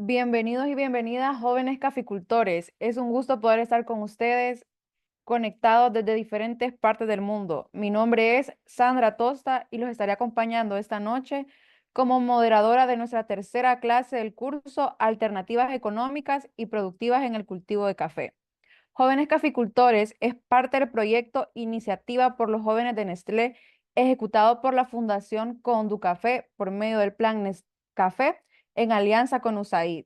Bienvenidos y bienvenidas, jóvenes caficultores. Es un gusto poder estar con ustedes conectados desde diferentes partes del mundo. Mi nombre es Sandra Tosta y los estaré acompañando esta noche como moderadora de nuestra tercera clase del curso Alternativas Económicas y Productivas en el Cultivo de Café. Jóvenes Caficultores es parte del proyecto Iniciativa por los Jóvenes de Nestlé, ejecutado por la Fundación Conducafé por medio del Plan Nescafé en alianza con USAID.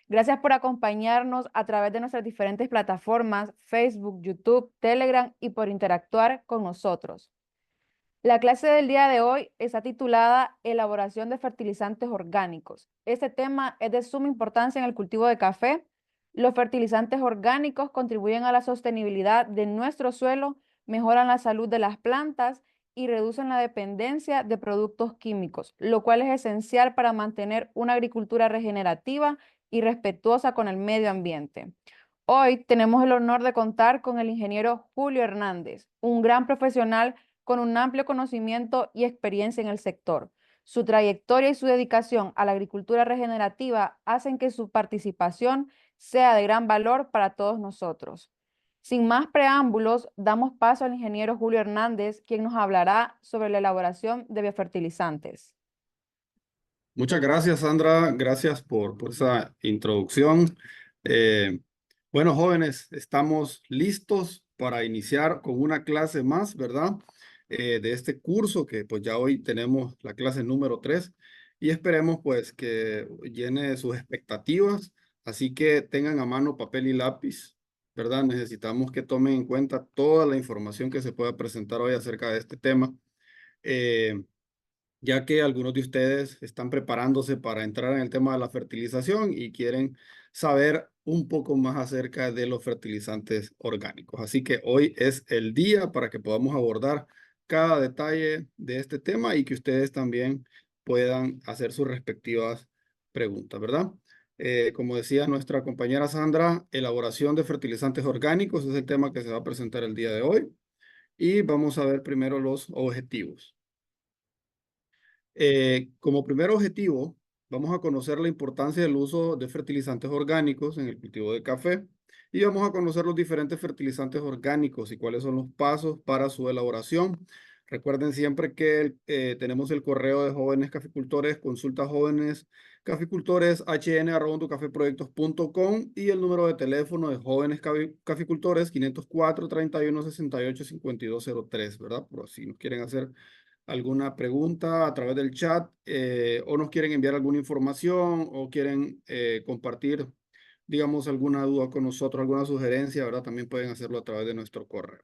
Gracias por acompañarnos a través de nuestras diferentes plataformas, Facebook, YouTube, Telegram y por interactuar con nosotros. La clase del día de hoy está titulada Elaboración de fertilizantes orgánicos. Este tema es de suma importancia en el cultivo de café. Los fertilizantes orgánicos contribuyen a la sostenibilidad de nuestro suelo, mejoran la salud de las plantas y reducen la dependencia de productos químicos, lo cual es esencial para mantener una agricultura regenerativa y respetuosa con el medio ambiente. Hoy tenemos el honor de contar con el ingeniero Julio Hernández, un gran profesional con un amplio conocimiento y experiencia en el sector. Su trayectoria y su dedicación a la agricultura regenerativa hacen que su participación sea de gran valor para todos nosotros. Sin más preámbulos, damos paso al ingeniero Julio Hernández, quien nos hablará sobre la elaboración de biofertilizantes. Muchas gracias, Sandra. Gracias por esa introducción. Eh, bueno, jóvenes, estamos listos para iniciar con una clase más, ¿verdad? De este curso que pues ya hoy tenemos la clase número 3 y esperemos pues que llene sus expectativas. Así que tengan a mano papel y lápiz, ¿verdad? Necesitamos que tomen en cuenta toda la información que se pueda presentar hoy acerca de este tema. Eh, ya que algunos de ustedes están preparándose para entrar en el tema de la fertilización y quieren saber un poco más acerca de los fertilizantes orgánicos. Así que hoy es el día para que podamos abordar cada detalle de este tema y que ustedes también puedan hacer sus respectivas preguntas, ¿verdad? Como decía nuestra compañera Sandra, elaboración de fertilizantes orgánicos es el tema que se va a presentar el día de hoy y vamos a ver primero los objetivos. Como primer objetivo, vamos a conocer la importancia del uso de fertilizantes orgánicos en el cultivo de café y vamos a conocer los diferentes fertilizantes orgánicos y cuáles son los pasos para su elaboración. Recuerden siempre que tenemos el correo de jóvenes caficultores, consulta jóvenes caficultores hn@cafeproyectos.com y el número de teléfono de jóvenes caficultores 504 31 68 5203, ¿verdad? Por si nos quieren hacer alguna pregunta a través del chat o nos quieren enviar alguna información o quieren compartir, digamos, alguna duda con nosotros, alguna sugerencia, ¿verdad? También pueden hacerlo a través de nuestro correo.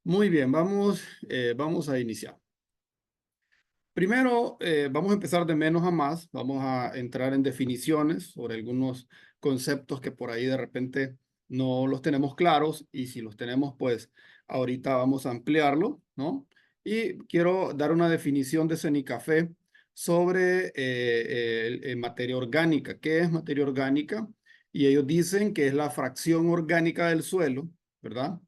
Muy bien, vamos a iniciar. Primero, vamos a empezar de menos a más. Vamos a entrar en definiciones sobre algunos conceptos que por ahí de repente no los tenemos claros y si los tenemos, pues ahorita vamos a ampliarlo, ¿no? Y quiero dar una definición de Cenicafé sobre materia orgánica. ¿Qué es materia orgánica? Y ellos dicen que es la fracción orgánica del suelo, ¿verdad?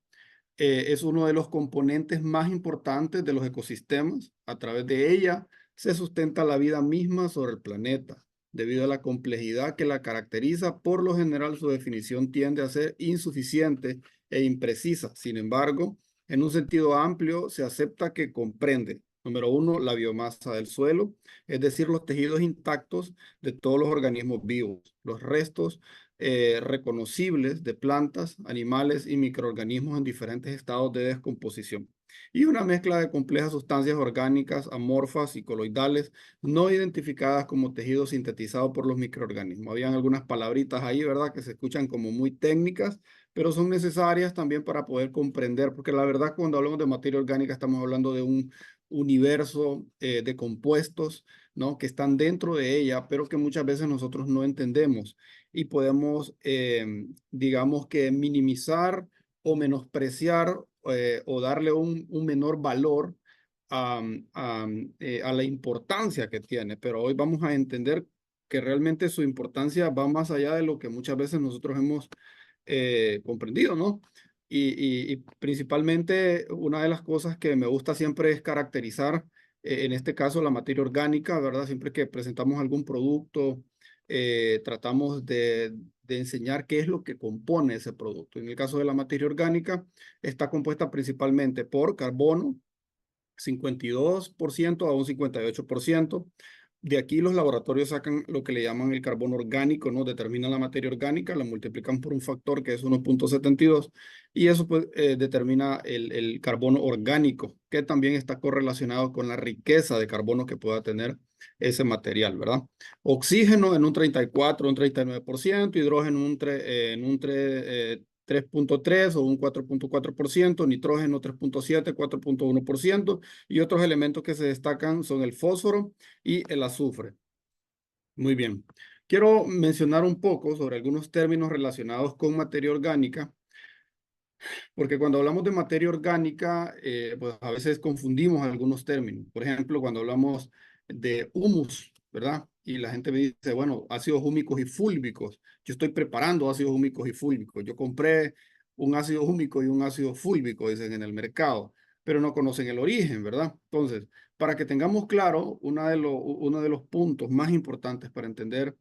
Es uno de los componentes más importantes de los ecosistemas. A través de ella se sustenta la vida misma sobre el planeta. Debido a la complejidad que la caracteriza, por lo general su definición tiende a ser insuficiente e imprecisa. Sin embargo, en un sentido amplio, se acepta que comprende, número uno, la biomasa del suelo, es decir, los tejidos intactos de todos los organismos vivos, los restos reconocibles de plantas, animales y microorganismos en diferentes estados de descomposición. Y una mezcla de complejas sustancias orgánicas amorfas y coloidales no identificadas como tejido sintetizado por los microorganismos. Habían algunas palabritas ahí, ¿verdad?, que se escuchan como muy técnicas, pero son necesarias también para poder comprender, porque la verdad cuando hablamos de materia orgánica estamos hablando de un universo de compuestos, ¿no?, que están dentro de ella, pero que muchas veces nosotros no entendemos y podemos, digamos que minimizar o menospreciar o darle un menor valor a la importancia que tiene. Pero hoy vamos a entender que realmente su importancia va más allá de lo que muchas veces nosotros hemos comprendido, ¿no? Y principalmente una de las cosas que me gusta siempre es caracterizar, en este caso la materia orgánica, ¿verdad? Siempre que presentamos algún producto tratamos de enseñar qué es lo que compone ese producto. En el caso de la materia orgánica, está compuesta principalmente por carbono, 52% a un 58%. De aquí los laboratorios sacan lo que le llaman el carbono orgánico, ¿no? Determinan la materia orgánica, la multiplican por un factor que es 1,72 y eso pues determina el carbono orgánico, que también está correlacionado con la riqueza de carbono que pueda tener ese material, ¿verdad? Oxígeno en un 34, un 39%, hidrógeno en un 3,3 o un 4,4%, nitrógeno 3,7, 4,1% y otros elementos que se destacan son el fósforo y el azufre. Muy bien. Quiero mencionar un poco sobre algunos términos relacionados con materia orgánica, porque cuando hablamos de materia orgánica, pues a veces confundimos algunos términos. Por ejemplo, cuando hablamos de humus, ¿verdad? Y la gente me dice, bueno, ácidos húmicos y fúlbicos. Yo estoy preparando ácidos húmicos y fúlbicos. Yo compré un ácido húmico y un ácido fúlbico, dicen en el mercado, pero no conocen el origen, ¿verdad? Entonces, para que tengamos claro, uno de los puntos más importantes para entender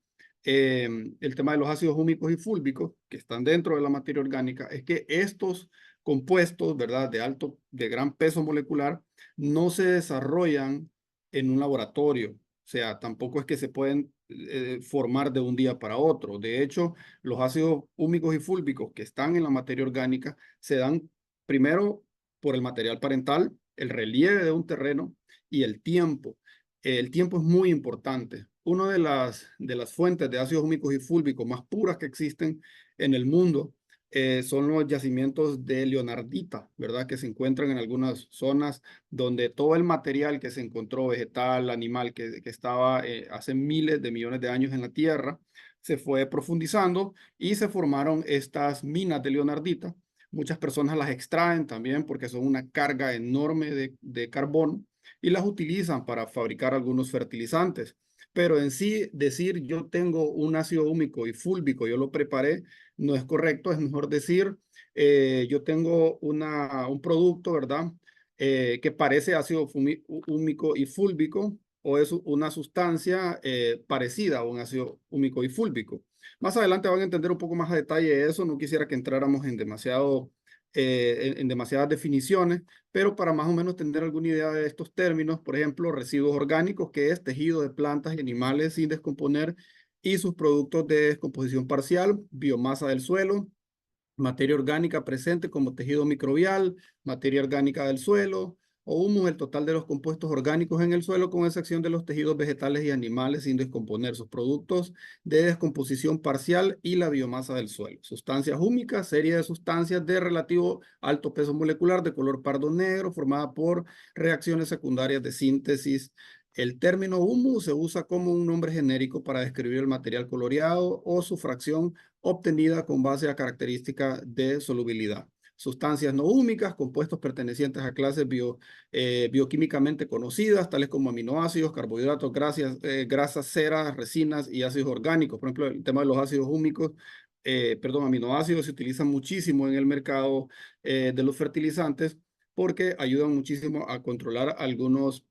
el tema de los ácidos húmicos y fúlbicos, que están dentro de la materia orgánica, es que estos compuestos, ¿verdad? De gran peso molecular, no se desarrollan en un laboratorio. O sea, tampoco es que se pueden formar de un día para otro. De hecho, los ácidos húmicos y fúlbicos que están en la materia orgánica se dan primero por el material parental, el relieve de un terreno y el tiempo. El tiempo es muy importante. Una de las fuentes de ácidos húmicos y fúlbicos más puras que existen en el mundo son los yacimientos de leonardita, ¿verdad? Que se encuentran en algunas zonas donde todo el material que se encontró, vegetal, animal, que estaba hace miles de millones de años en la Tierra, se fue profundizando y se formaron estas minas de leonardita. Muchas personas las extraen también porque son una carga enorme de carbón y las utilizan para fabricar algunos fertilizantes. Pero en sí, decir yo tengo un ácido húmico y fúlbico, yo lo preparé, no es correcto, es mejor decir, yo tengo un producto, ¿verdad? Que parece ácido húmico y fúlbico o es una sustancia parecida a un ácido húmico y fúlbico. Más adelante van a entender un poco más a detalle eso, no quisiera que entráramos en demasiadas definiciones, pero para más o menos tener alguna idea de estos términos, por ejemplo, residuos orgánicos, que es tejido de plantas y animales sin descomponer, y sus productos de descomposición parcial, biomasa del suelo, materia orgánica presente como tejido microbial, materia orgánica del suelo, o humus, el total de los compuestos orgánicos en el suelo, con excepción de los tejidos vegetales y animales sin descomponer, sus productos de descomposición parcial y la biomasa del suelo. Sustancias húmicas, serie de sustancias de relativo alto peso molecular de color pardo negro, formada por reacciones secundarias de síntesis. El término humus se usa como un nombre genérico para describir el material coloreado o su fracción obtenida con base a características de solubilidad. Sustancias no húmicas, compuestos pertenecientes a clases bioquímicamente conocidas, tales como aminoácidos, carbohidratos, grasas, ceras, resinas y ácidos orgánicos. Por ejemplo, el tema de los ácidos húmicos, aminoácidos se utilizan muchísimo en el mercado de los fertilizantes porque ayudan muchísimo a controlar algunas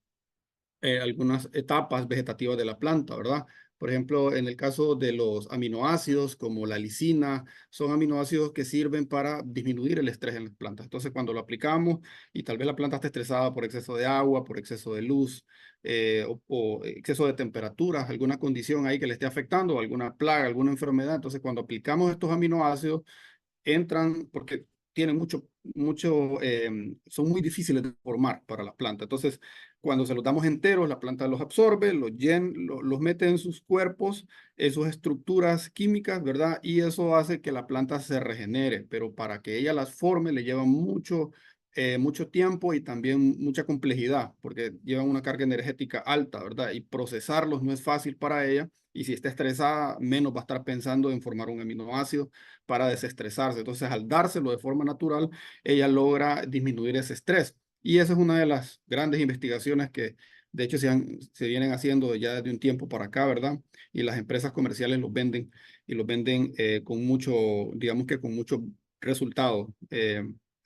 etapas vegetativas de la planta, ¿verdad? Por ejemplo, en el caso de los aminoácidos como la lisina, son aminoácidos que sirven para disminuir el estrés en las plantas. Entonces, cuando lo aplicamos y tal vez la planta esté estresada por exceso de agua, por exceso de luz o exceso de temperaturas, alguna condición ahí que le esté afectando, alguna plaga, alguna enfermedad, entonces cuando aplicamos estos aminoácidos, entran porque tienen son muy difíciles de formar para la planta. Entonces, cuando se los damos enteros, la planta los absorbe, los mete en sus cuerpos, en sus estructuras químicas, ¿verdad? Y eso hace que la planta se regenere, pero para que ella las forme le lleva mucho tiempo y también mucha complejidad, porque llevan una carga energética alta, ¿verdad? Y procesarlos no es fácil para ella. Y si está estresada, menos va a estar pensando en formar un aminoácido para desestresarse. Entonces, al dárselo de forma natural, ella logra disminuir ese estrés. Y esa es una de las grandes investigaciones que, de hecho, se vienen haciendo ya desde un tiempo para acá, ¿verdad? Y las empresas comerciales los venden y los venden con mucho, digamos que con mucho resultado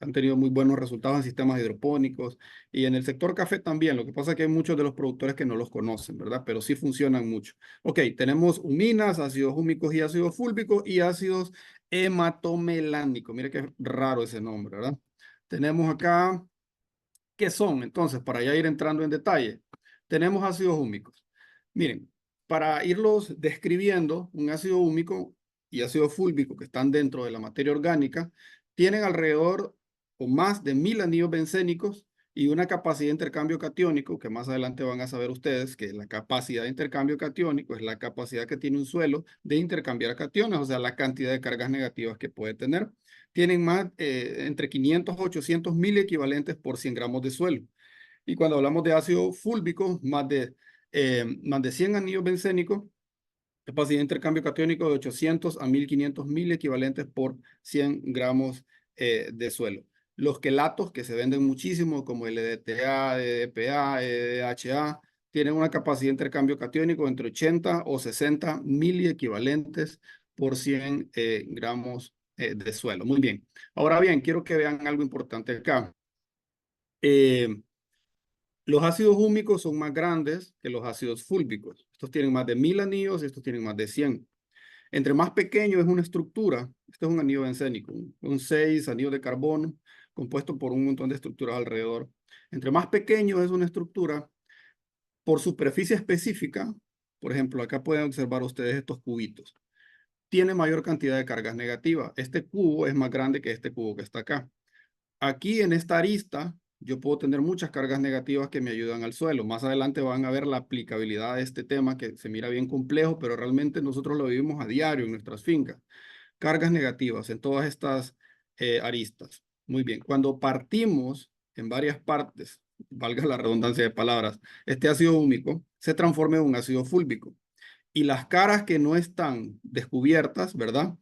Han tenido muy buenos resultados en sistemas hidropónicos y en el sector café también. Lo que pasa es que hay muchos de los productores que no los conocen, ¿verdad? Pero sí funcionan mucho. Ok, tenemos huminas, ácidos húmicos y ácidos fúlbicos y ácidos hematomelánicos. Mire qué raro ese nombre, ¿verdad? Tenemos acá, ¿qué son? Entonces, para ya ir entrando en detalle, tenemos ácidos húmicos. Miren, para irlos describiendo, un ácido húmico y ácido fúlbico que están dentro de la materia orgánica tienen alrededor o más de 1000 anillos bencénicos y una capacidad de intercambio catiónico, que más adelante van a saber ustedes que la capacidad de intercambio catiónico es la capacidad que tiene un suelo de intercambiar cationes, o sea, la cantidad de cargas negativas que puede tener. Tienen más, entre 500 a 800 mil equivalentes por 100 gramos de suelo. Y cuando hablamos de ácido fúlbico, más de 100 anillos bencénicos, capacidad de intercambio catiónico de 800 a 1500 mil equivalentes por 100 gramos de suelo. Los quelatos, que se venden muchísimo, como el EDTA, EDPA, EDHA, tienen una capacidad de intercambio catiónico entre 80 o 60 mil equivalentes por 100 gramos de suelo. Muy bien. Ahora bien, quiero que vean algo importante acá. Eh, los ácidos húmicos son más grandes que los ácidos fúlbicos. Estos tienen más de 1000 anillos y estos tienen más de 100. Entre más pequeño es una estructura, este es un anillo bencénico, un 6 anillo de carbono compuesto por un montón de estructuras alrededor. Entre más pequeño es una estructura, por superficie específica, por ejemplo, acá pueden observar ustedes estos cubitos, tiene mayor cantidad de cargas negativas. Este cubo es más grande que este cubo que está acá. Aquí en esta arista yo puedo tener muchas cargas negativas que me ayudan al suelo. Más adelante van a ver la aplicabilidad de este tema que se mira bien complejo, pero realmente nosotros lo vivimos a diario en nuestras fincas. Cargas negativas en todas estas aristas. Muy bien, cuando partimos en varias partes, valga la redundancia de palabras, este ácido húmico se transforma en un ácido fúlbico. Y las caras que no están descubiertas, ¿verdad?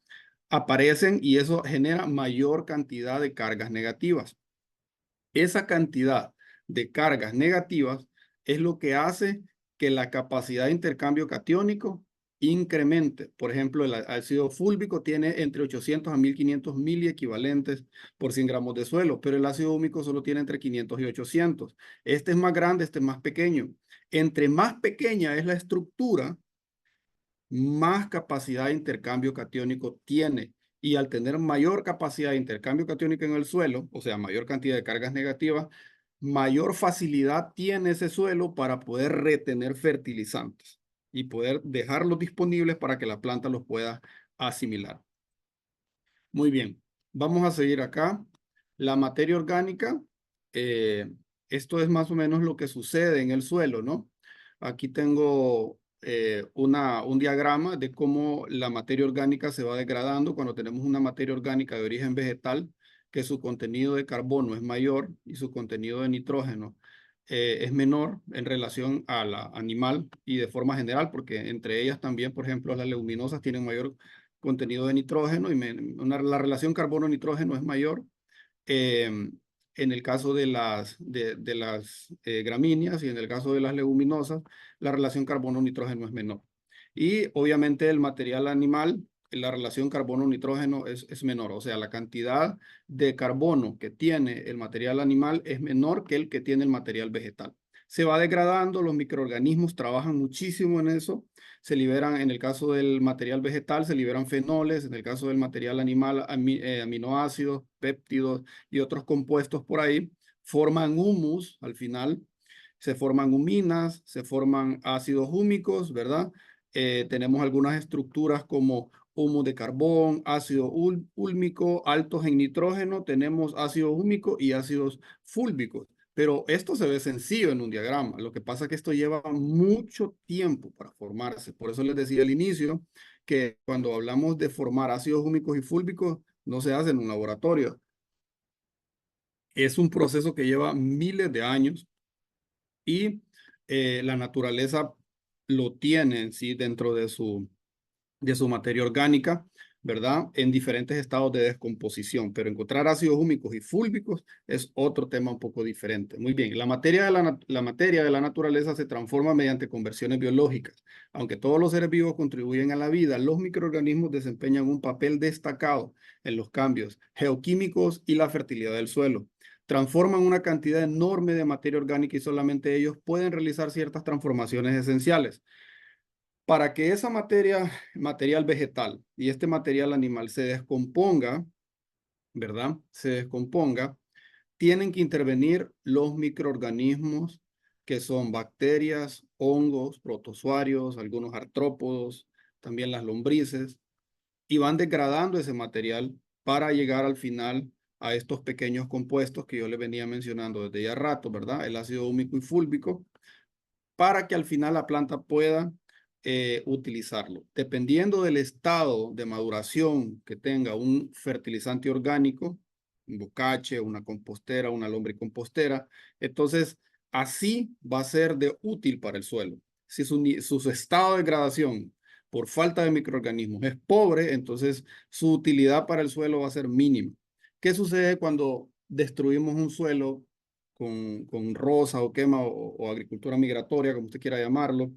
Aparecen y eso genera mayor cantidad de cargas negativas. Esa cantidad de cargas negativas es lo que hace que la capacidad de intercambio catiónico incremente. Por ejemplo, el ácido fúlbico tiene entre 800 a 1500 miliequivalentes por 100 gramos de suelo, pero el ácido húmico solo tiene entre 500 y 800. Este es más grande, este es más pequeño. Entre más pequeña es la estructura, más capacidad de intercambio catiónico tiene. Y al tener mayor capacidad de intercambio catiónico en el suelo, o sea, mayor cantidad de cargas negativas, mayor facilidad tiene ese suelo para poder retener fertilizantes y poder dejarlos disponibles para que la planta los pueda asimilar. Muy bien, vamos a seguir acá. La materia orgánica, eh, esto es más o menos lo que sucede en el suelo, ¿no? Aquí tengo un diagrama de cómo la materia orgánica se va degradando cuando tenemos una materia orgánica de origen vegetal, que su contenido de carbono es mayor y su contenido de nitrógeno es menor en relación a la animal y de forma general, porque entre ellas también, por ejemplo, las leguminosas tienen mayor contenido de nitrógeno y la relación carbono-nitrógeno es mayor. En el caso de las gramíneas y en el caso de las leguminosas, la relación carbono-nitrógeno es menor. Y obviamente el material animal, la relación carbono-nitrógeno es menor. O sea, la cantidad de carbono que tiene el material animal es menor que el que tiene el material vegetal. Se va degradando, los microorganismos trabajan muchísimo en eso. Se liberan, en el caso del material vegetal, se liberan fenoles, en el caso del material animal, aminoácidos, péptidos y otros compuestos por ahí, forman humus al final, se forman huminas, se forman ácidos húmicos, ¿verdad? Tenemos algunas estructuras como humus de carbón, ácido húlmico, altos en nitrógeno, tenemos ácido húmico y ácidos fúlbicos. Pero esto se ve sencillo en un diagrama. Lo que pasa es que esto lleva mucho tiempo para formarse. Por eso les decía al inicio que cuando hablamos de formar ácidos húmicos y fúlbicos, no se hace en un laboratorio. Es un proceso que lleva miles de años y la naturaleza lo tiene en sí dentro de su materia orgánica. ¿verdad? En diferentes estados de descomposición, pero encontrar ácidos húmicos y fúlbicos es otro tema un poco diferente. Muy bien, la materia de la naturaleza se transforma mediante conversiones biológicas. Aunque todos los seres vivos contribuyen a la vida, los microorganismos desempeñan un papel destacado en los cambios geoquímicos y la fertilidad del suelo. Transforman una cantidad enorme de materia orgánica y solamente ellos pueden realizar ciertas transformaciones esenciales. Para que esa material vegetal y este material animal se descomponga, ¿verdad? Se descomponga, tienen que intervenir los microorganismos que son bacterias, hongos, protozoarios, algunos artrópodos, también las lombrices, y van degradando ese material para llegar al final a estos pequeños compuestos que yo le venía mencionando desde ya rato, ¿verdad? El ácido húmico y fúlbico, para que al final la planta pueda utilizarlo. Dependiendo del estado de maduración que tenga un fertilizante orgánico, un bocache, una compostera, una lombricompostera, entonces así va a ser de útil para el suelo. Si su estado de degradación por falta de microorganismos es pobre, entonces su utilidad para el suelo va a ser mínima. ¿Qué sucede cuando destruimos un suelo con roza o quema o agricultura migratoria, como usted quiera llamarlo?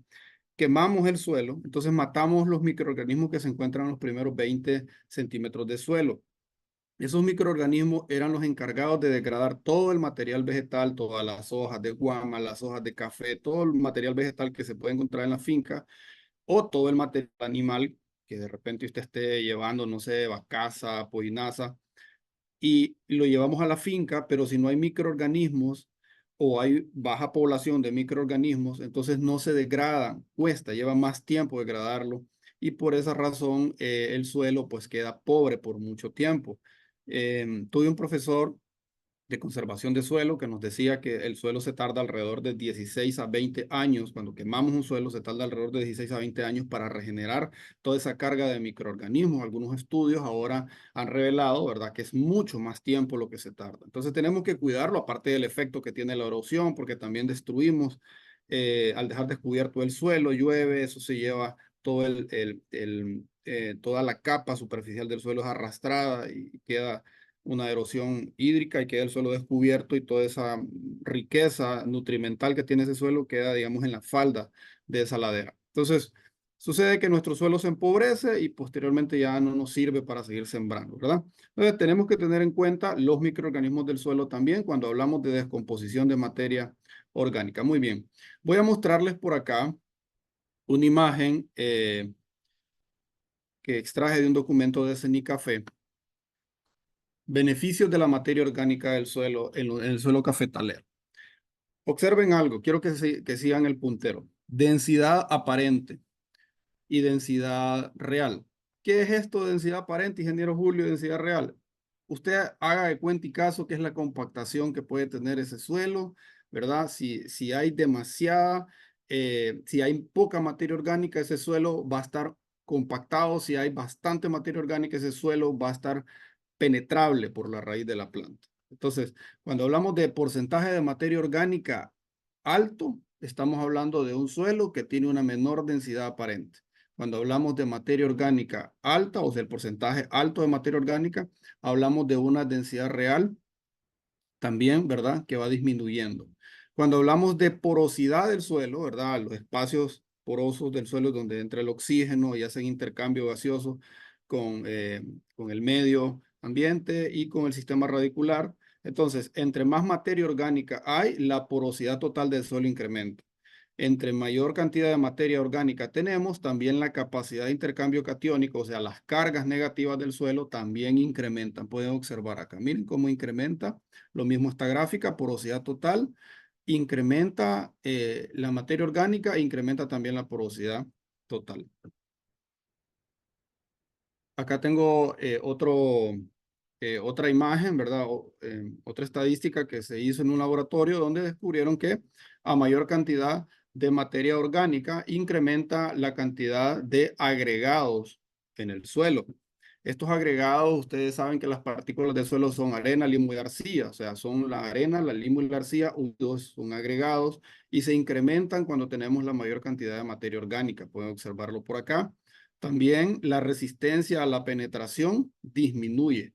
Quemamos el suelo, entonces matamos los microorganismos que se encuentran en los primeros 20 centímetros de suelo. Esos microorganismos eran los encargados de degradar todo el material vegetal, todas las hojas de guama, las hojas de café, todo el material vegetal que se puede encontrar en la finca o todo el material animal que de repente usted esté llevando, no sé, vacaza, pollinaza, y lo llevamos a la finca, pero si no hay microorganismos o hay baja población de microorganismos, entonces no se degradan, cuesta, lleva más tiempo degradarlo y por esa razón el suelo pues queda pobre por mucho tiempo. Tuve un profesor de conservación de suelo que nos decía que el suelo se tarda alrededor de 16 a 20 años. Cuando quemamos un suelo se tarda alrededor de 16 a 20 años para regenerar toda esa carga de microorganismos. Algunos estudios ahora han revelado, ¿verdad?, que es mucho más tiempo lo que se tarda. Entonces tenemos que cuidarlo, aparte del efecto que tiene la erosión, porque también destruimos, al dejar descubierto el suelo, llueve, eso se lleva todo toda la capa superficial del suelo es arrastrada y queda una erosión hídrica y queda el suelo descubierto y toda esa riqueza nutrimental que tiene ese suelo queda, digamos, en la falda de esa ladera. Entonces, sucede que nuestro suelo se empobrece y posteriormente ya no nos sirve para seguir sembrando, ¿verdad? Entonces, tenemos que tener en cuenta los microorganismos del suelo también cuando hablamos de descomposición de materia orgánica. Muy bien, voy a mostrarles por acá una imagen que extraje de un documento de CENICAFE. Beneficios de la materia orgánica del suelo en el suelo cafetalero. Observen algo, quiero que sigan el puntero. Densidad aparente y densidad real. ¿Qué es esto de densidad aparente, ingeniero Julio, densidad real? Usted haga de cuenta y caso que es la compactación que puede tener ese suelo, ¿verdad? Si hay demasiada, si hay poca materia orgánica, ese suelo va a estar compactado. Si hay bastante materia orgánica, ese suelo va a estar penetrable por la raíz de la planta. Entonces, cuando hablamos de porcentaje de materia orgánica alto, estamos hablando de un suelo que tiene una menor densidad aparente. Cuando hablamos de materia orgánica alta, o sea, el porcentaje alto de materia orgánica, hablamos de una densidad real también, ¿verdad? Que va disminuyendo. Cuando hablamos de porosidad del suelo, ¿verdad? Los espacios porosos del suelo donde entra el oxígeno y hacen intercambio gaseoso con el medio ambiente y con el sistema radicular. Entonces, entre más materia orgánica hay, la porosidad total del suelo incrementa. Entre mayor cantidad de materia orgánica tenemos, también la capacidad de intercambio catiónico, o sea, las cargas negativas del suelo también incrementan. Pueden observar acá, miren cómo incrementa. Lo mismo esta gráfica, porosidad total, incrementa la materia orgánica e incrementa también la porosidad total. Acá tengo otra imagen, ¿verdad? Otra estadística que se hizo en un laboratorio donde descubrieron que a mayor cantidad de materia orgánica incrementa la cantidad de agregados en el suelo. Estos agregados, ustedes saben que las partículas del suelo son arena, limo y arcilla, o sea, son la arena, la limo y la arcilla, unidos, son agregados y se incrementan cuando tenemos la mayor cantidad de materia orgánica. Pueden observarlo por acá. También la resistencia a la penetración disminuye.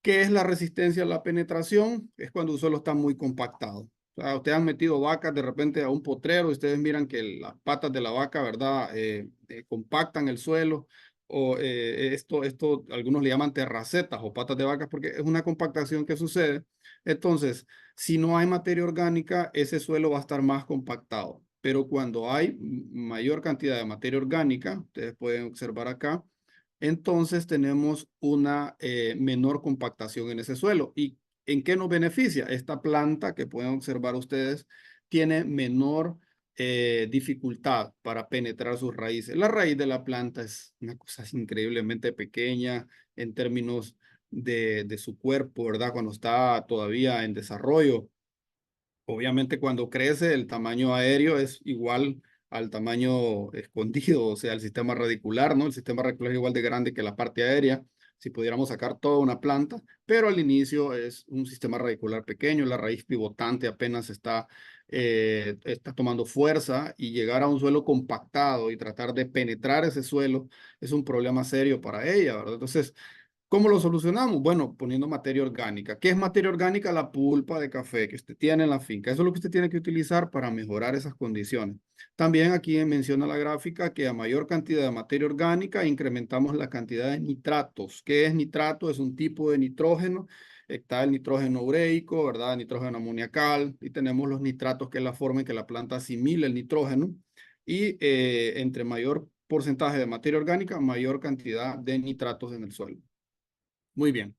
¿Qué es la resistencia a la penetración? Es cuando un suelo está muy compactado. O sea, ustedes han metido vacas de repente a un potrero y ustedes miran que las patas de la vaca, ¿verdad? Compactan el suelo. O esto algunos le llaman terracetas o patas de vacas porque es una compactación que sucede. Entonces, si no hay materia orgánica, ese suelo va a estar más compactado. Pero cuando hay mayor cantidad de materia orgánica, ustedes pueden observar acá, entonces tenemos una menor compactación en ese suelo. ¿Y en qué nos beneficia? Esta planta que pueden observar ustedes tiene menor dificultad para penetrar sus raíces. La raíz de la planta es una cosa increíblemente pequeña en términos de su cuerpo, ¿verdad? Cuando está todavía en desarrollo. Obviamente cuando crece el tamaño aéreo es igual al tamaño escondido, o sea, el sistema radicular, ¿no? El sistema radicular es igual de grande que la parte aérea, si pudiéramos sacar toda una planta, pero al inicio es un sistema radicular pequeño, la raíz pivotante apenas está tomando fuerza y llegar a un suelo compactado y tratar de penetrar ese suelo es un problema serio para ella, ¿verdad? Entonces, ¿cómo lo solucionamos? Bueno, poniendo materia orgánica. ¿Qué es materia orgánica? La pulpa de café que usted tiene en la finca. Eso es lo que usted tiene que utilizar para mejorar esas condiciones. También aquí menciona la gráfica que a mayor cantidad de materia orgánica incrementamos la cantidad de nitratos. ¿Qué es nitrato? Es un tipo de nitrógeno. Está el nitrógeno ureico, ¿verdad? Nitrógeno amoniacal. Y tenemos los nitratos, que es la forma en que la planta asimila el nitrógeno. Y entre mayor porcentaje de materia orgánica, mayor cantidad de nitratos en el suelo. Muy bien.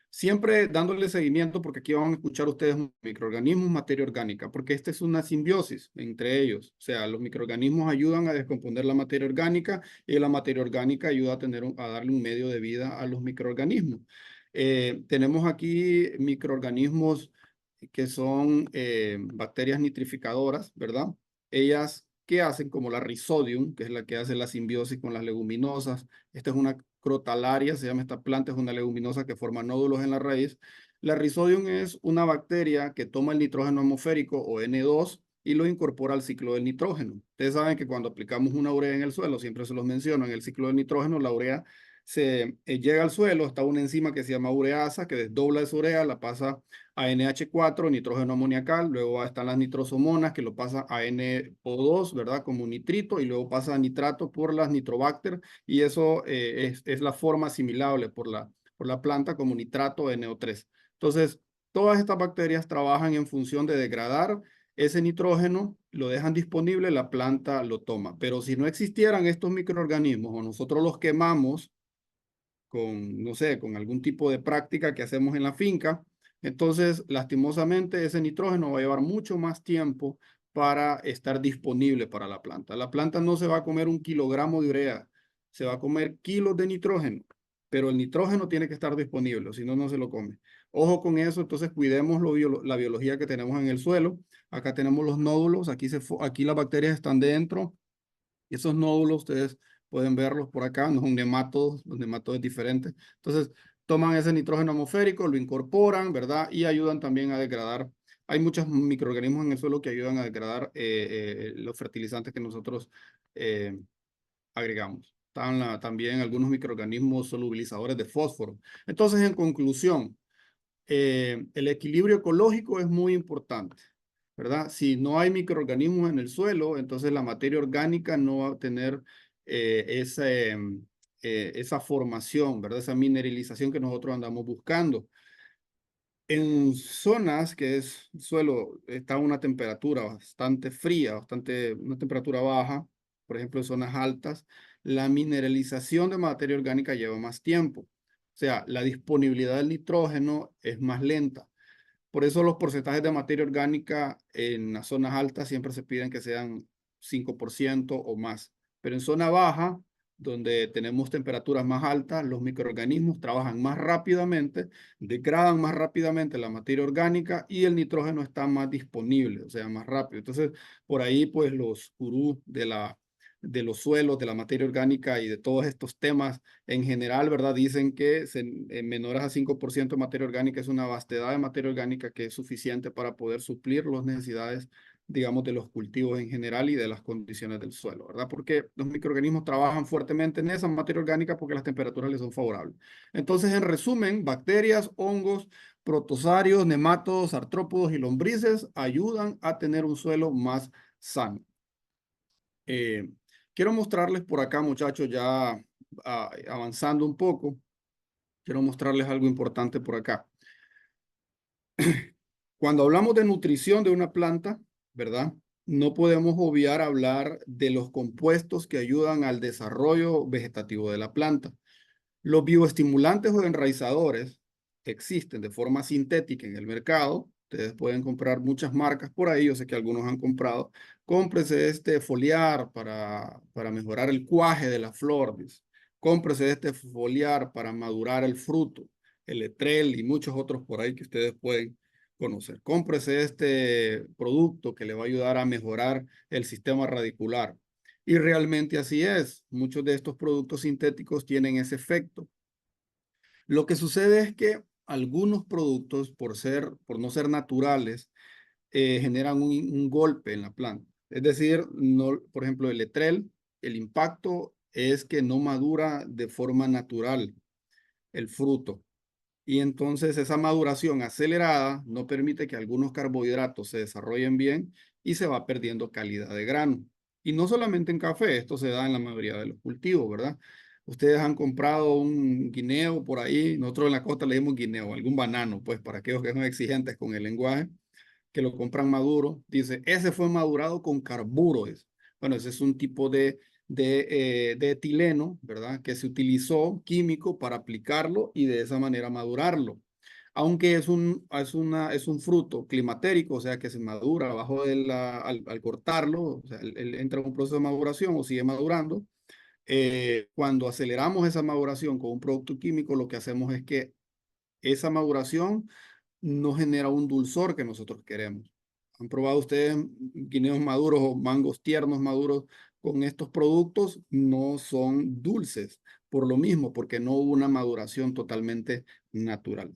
Siempre dándole seguimiento, porque aquí van a escuchar ustedes microorganismos, materia orgánica, porque esta es una simbiosis entre ellos. O sea, los microorganismos ayudan a descomponer la materia orgánica y la materia orgánica ayuda a, a darle un medio de vida a los microorganismos. Tenemos aquí microorganismos que son bacterias nitrificadoras, ¿verdad? Ellas, ¿qué hacen? Como la Rhizodium, que es la que hace la simbiosis con las leguminosas. Esta es una crotalaria, se llama esta planta, es una leguminosa que forma nódulos en la raíz. La Rhizodium es una bacteria que toma el nitrógeno atmosférico o N2 y lo incorpora al ciclo del nitrógeno. Ustedes saben que cuando aplicamos una urea en el suelo, siempre se los menciono, en el ciclo del nitrógeno, la urea llega al suelo, está una enzima que se llama ureasa, que desdobla esa urea, la pasa a NH4, nitrógeno amoniacal, luego están las nitrosomonas, que lo pasa a NO2, ¿verdad? Como nitrito, y luego pasa a nitrato por las nitrobacter, y eso es la forma asimilable por la planta como nitrato NO3. Entonces, todas estas bacterias trabajan en función de degradar ese nitrógeno, lo dejan disponible, la planta lo toma. Pero si no existieran estos microorganismos o nosotros los quemamos con, no sé, con algún tipo de práctica que hacemos en la finca, entonces lastimosamente ese nitrógeno va a llevar mucho más tiempo para estar disponible para la planta. La planta no se va a comer 1 kilogramo de urea, se va a comer kilos de nitrógeno, pero el nitrógeno tiene que estar disponible, si no, no se lo come. Ojo con eso, entonces cuidemos la biología que tenemos en el suelo. Acá tenemos los nódulos, aquí las bacterias están dentro. Y esos nódulos ustedes pueden verlos por acá, no son nematodos, los nematodos diferentes. Entonces, toman ese nitrógeno atmosférico, lo incorporan, ¿verdad? Y ayudan también a degradar. Hay muchos microorganismos en el suelo que ayudan a degradar los fertilizantes que nosotros eh, agregamos. Están también algunos microorganismos solubilizadores de fósforo. Entonces, en conclusión, el equilibrio ecológico es muy importante, ¿verdad? Si no hay microorganismos en el suelo, entonces la materia orgánica no va a tener esa formación, ¿verdad? Esa mineralización que nosotros andamos buscando. En zonas que es suelo, está a una temperatura bastante fría, una temperatura baja, por ejemplo, en zonas altas, la mineralización de materia orgánica lleva más tiempo. O sea, la disponibilidad del nitrógeno es más lenta. Por eso los porcentajes de materia orgánica en las zonas altas siempre se piden que sean 5% o más. Pero en zona baja, donde tenemos temperaturas más altas, los microorganismos trabajan más rápidamente, degradan más rápidamente la materia orgánica y el nitrógeno está más disponible, o sea, más rápido. Entonces, por ahí, pues los gurús de los suelos, de la materia orgánica y de todos estos temas en general, ¿verdad? Dicen que en menores a 5% de materia orgánica es una vastedad de materia orgánica que es suficiente para poder suplir las necesidades digamos, de los cultivos en general y de las condiciones del suelo, ¿verdad? Porque los microorganismos trabajan fuertemente en esa materia orgánica porque las temperaturas les son favorables. Entonces, en resumen, bacterias, hongos, protozoarios, nemátodos, artrópodos y lombrices ayudan a tener un suelo más sano. Eh, Quiero mostrarles por acá, muchachos, ya avanzando un poco, quiero mostrarles algo importante por acá. Cuando hablamos de nutrición de una planta, ¿verdad? No podemos obviar hablar de los compuestos que ayudan al desarrollo vegetativo de la planta. Los bioestimulantes o enraizadores existen de forma sintética en el mercado. Ustedes pueden comprar muchas marcas por ahí. Yo sé que algunos han comprado. Cómprese este foliar para mejorar el cuaje de la flor. Dice. Cómprese este foliar para madurar el fruto, el etrel y muchos otros por ahí que ustedes pueden conocer. Cómprese este producto que le va a ayudar a mejorar el sistema radicular. Y realmente así es. Muchos de estos productos sintéticos tienen ese efecto. Lo que sucede es que algunos productos, por no ser naturales, generan un golpe en la planta. Es decir, no, por ejemplo, el letrel, el impacto es que no madura de forma natural el fruto. Y entonces esa maduración acelerada no permite que algunos carbohidratos se desarrollen bien y se va perdiendo calidad de grano. Y no solamente en café, esto se da en la mayoría de los cultivos, ¿verdad? Ustedes han comprado un guineo por ahí, nosotros en la costa le decimos guineo, algún banano, pues para aquellos que son exigentes con el lenguaje, que lo compran maduro, dice, ese fue madurado con carburo. Dice. Bueno, ese es un tipo de etileno, ¿verdad? Que se utilizó químico para aplicarlo y de esa manera madurarlo. Aunque es un fruto climatérico, o sea que se madura abajo al cortarlo, o sea, él entra en un proceso de maduración o sigue madurando. Cuando aceleramos esa maduración con un producto químico, lo que hacemos es que esa maduración no genera un dulzor que nosotros queremos. ¿Han probado ustedes guineos maduros o mangos tiernos maduros con estos productos? No son dulces, por lo mismo, porque no hubo una maduración totalmente natural.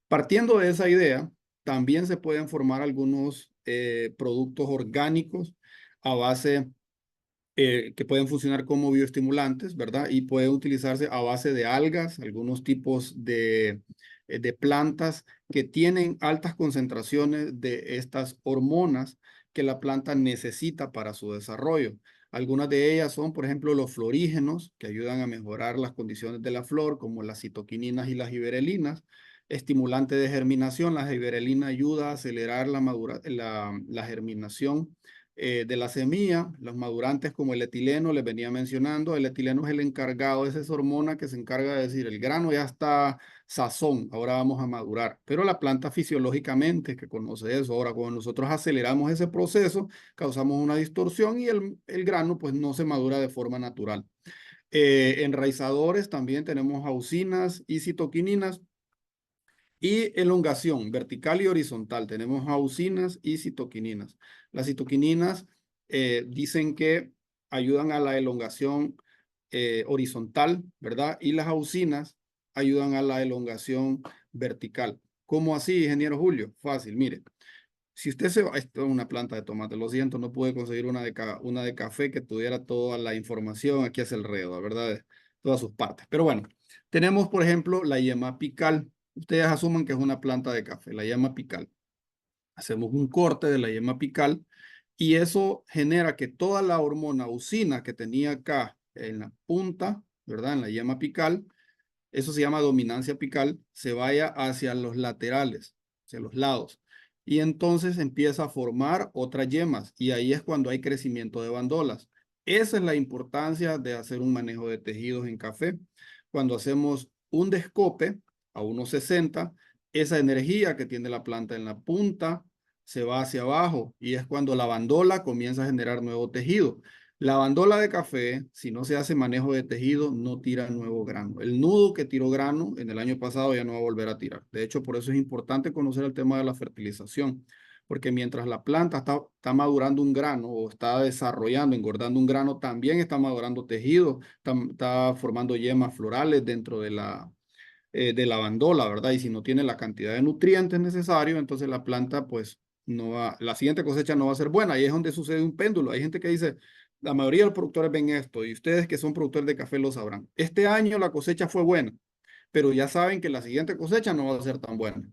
Partiendo de esa idea, también se pueden formar algunos productos orgánicos a base que pueden funcionar como bioestimulantes, ¿verdad? Y pueden utilizarse a base de algas, algunos tipos de plantas que tienen altas concentraciones de estas hormonas que la planta necesita para su desarrollo. Algunas de ellas son, por ejemplo, los florígenos, que ayudan a mejorar las condiciones de la flor, como las citoquininas y las giberelinas. Estimulante de germinación, la giberelina ayuda a acelerar la germinación de la semilla, los madurantes como el etileno, les venía mencionando, el etileno es el encargado, es esa hormona que se encarga de decir, el grano ya está sazón, ahora vamos a madurar. Pero la planta fisiológicamente que conoce eso, ahora cuando nosotros aceleramos ese proceso, causamos una distorsión y el grano pues no se madura de forma natural. Enraizadores también tenemos auxinas y citoquininas. Y elongación vertical y horizontal. Tenemos auxinas y citoquininas. Las citoquininas dicen que ayudan a la elongación horizontal, ¿verdad? Y las auxinas ayudan a la elongación vertical. ¿Cómo así, ingeniero Julio? Fácil, mire. Si usted se va, esto es una planta de tomate, lo siento, no pude conseguir una de café que tuviera toda la información aquí hacia alrededor, ¿verdad? De todas sus partes. Pero bueno, tenemos, por ejemplo, la yema apical. Ustedes asuman que es una planta de café, la yema apical. Hacemos un corte de la yema apical y eso genera que toda la hormona usina que tenía acá en la punta, ¿verdad? En la yema apical, eso se llama dominancia apical, se vaya hacia los laterales, hacia los lados. Y entonces empieza a formar otras yemas y ahí es cuando hay crecimiento de bandolas. Esa es la importancia de hacer un manejo de tejidos en café. Cuando hacemos un descope a 1,60, esa energía que tiene la planta en la punta se va hacia abajo y es cuando la bandola comienza a generar nuevo tejido. La bandola de café, si no se hace manejo de tejido, no tira nuevo grano. El nudo que tiró grano en el año pasado ya no va a volver a tirar. De hecho, por eso es importante conocer el tema de la fertilización, porque mientras la planta está madurando un grano o está desarrollando, engordando un grano, también está madurando tejido, está formando yemas florales dentro de la bandola, ¿verdad? Y si no tiene la cantidad de nutrientes necesarios, entonces la planta, pues, la siguiente cosecha no va a ser buena. Y es donde sucede un péndulo. Hay gente que dice, la mayoría de los productores ven esto y ustedes que son productores de café lo sabrán. Este año la cosecha fue buena, pero ya saben que la siguiente cosecha no va a ser tan buena.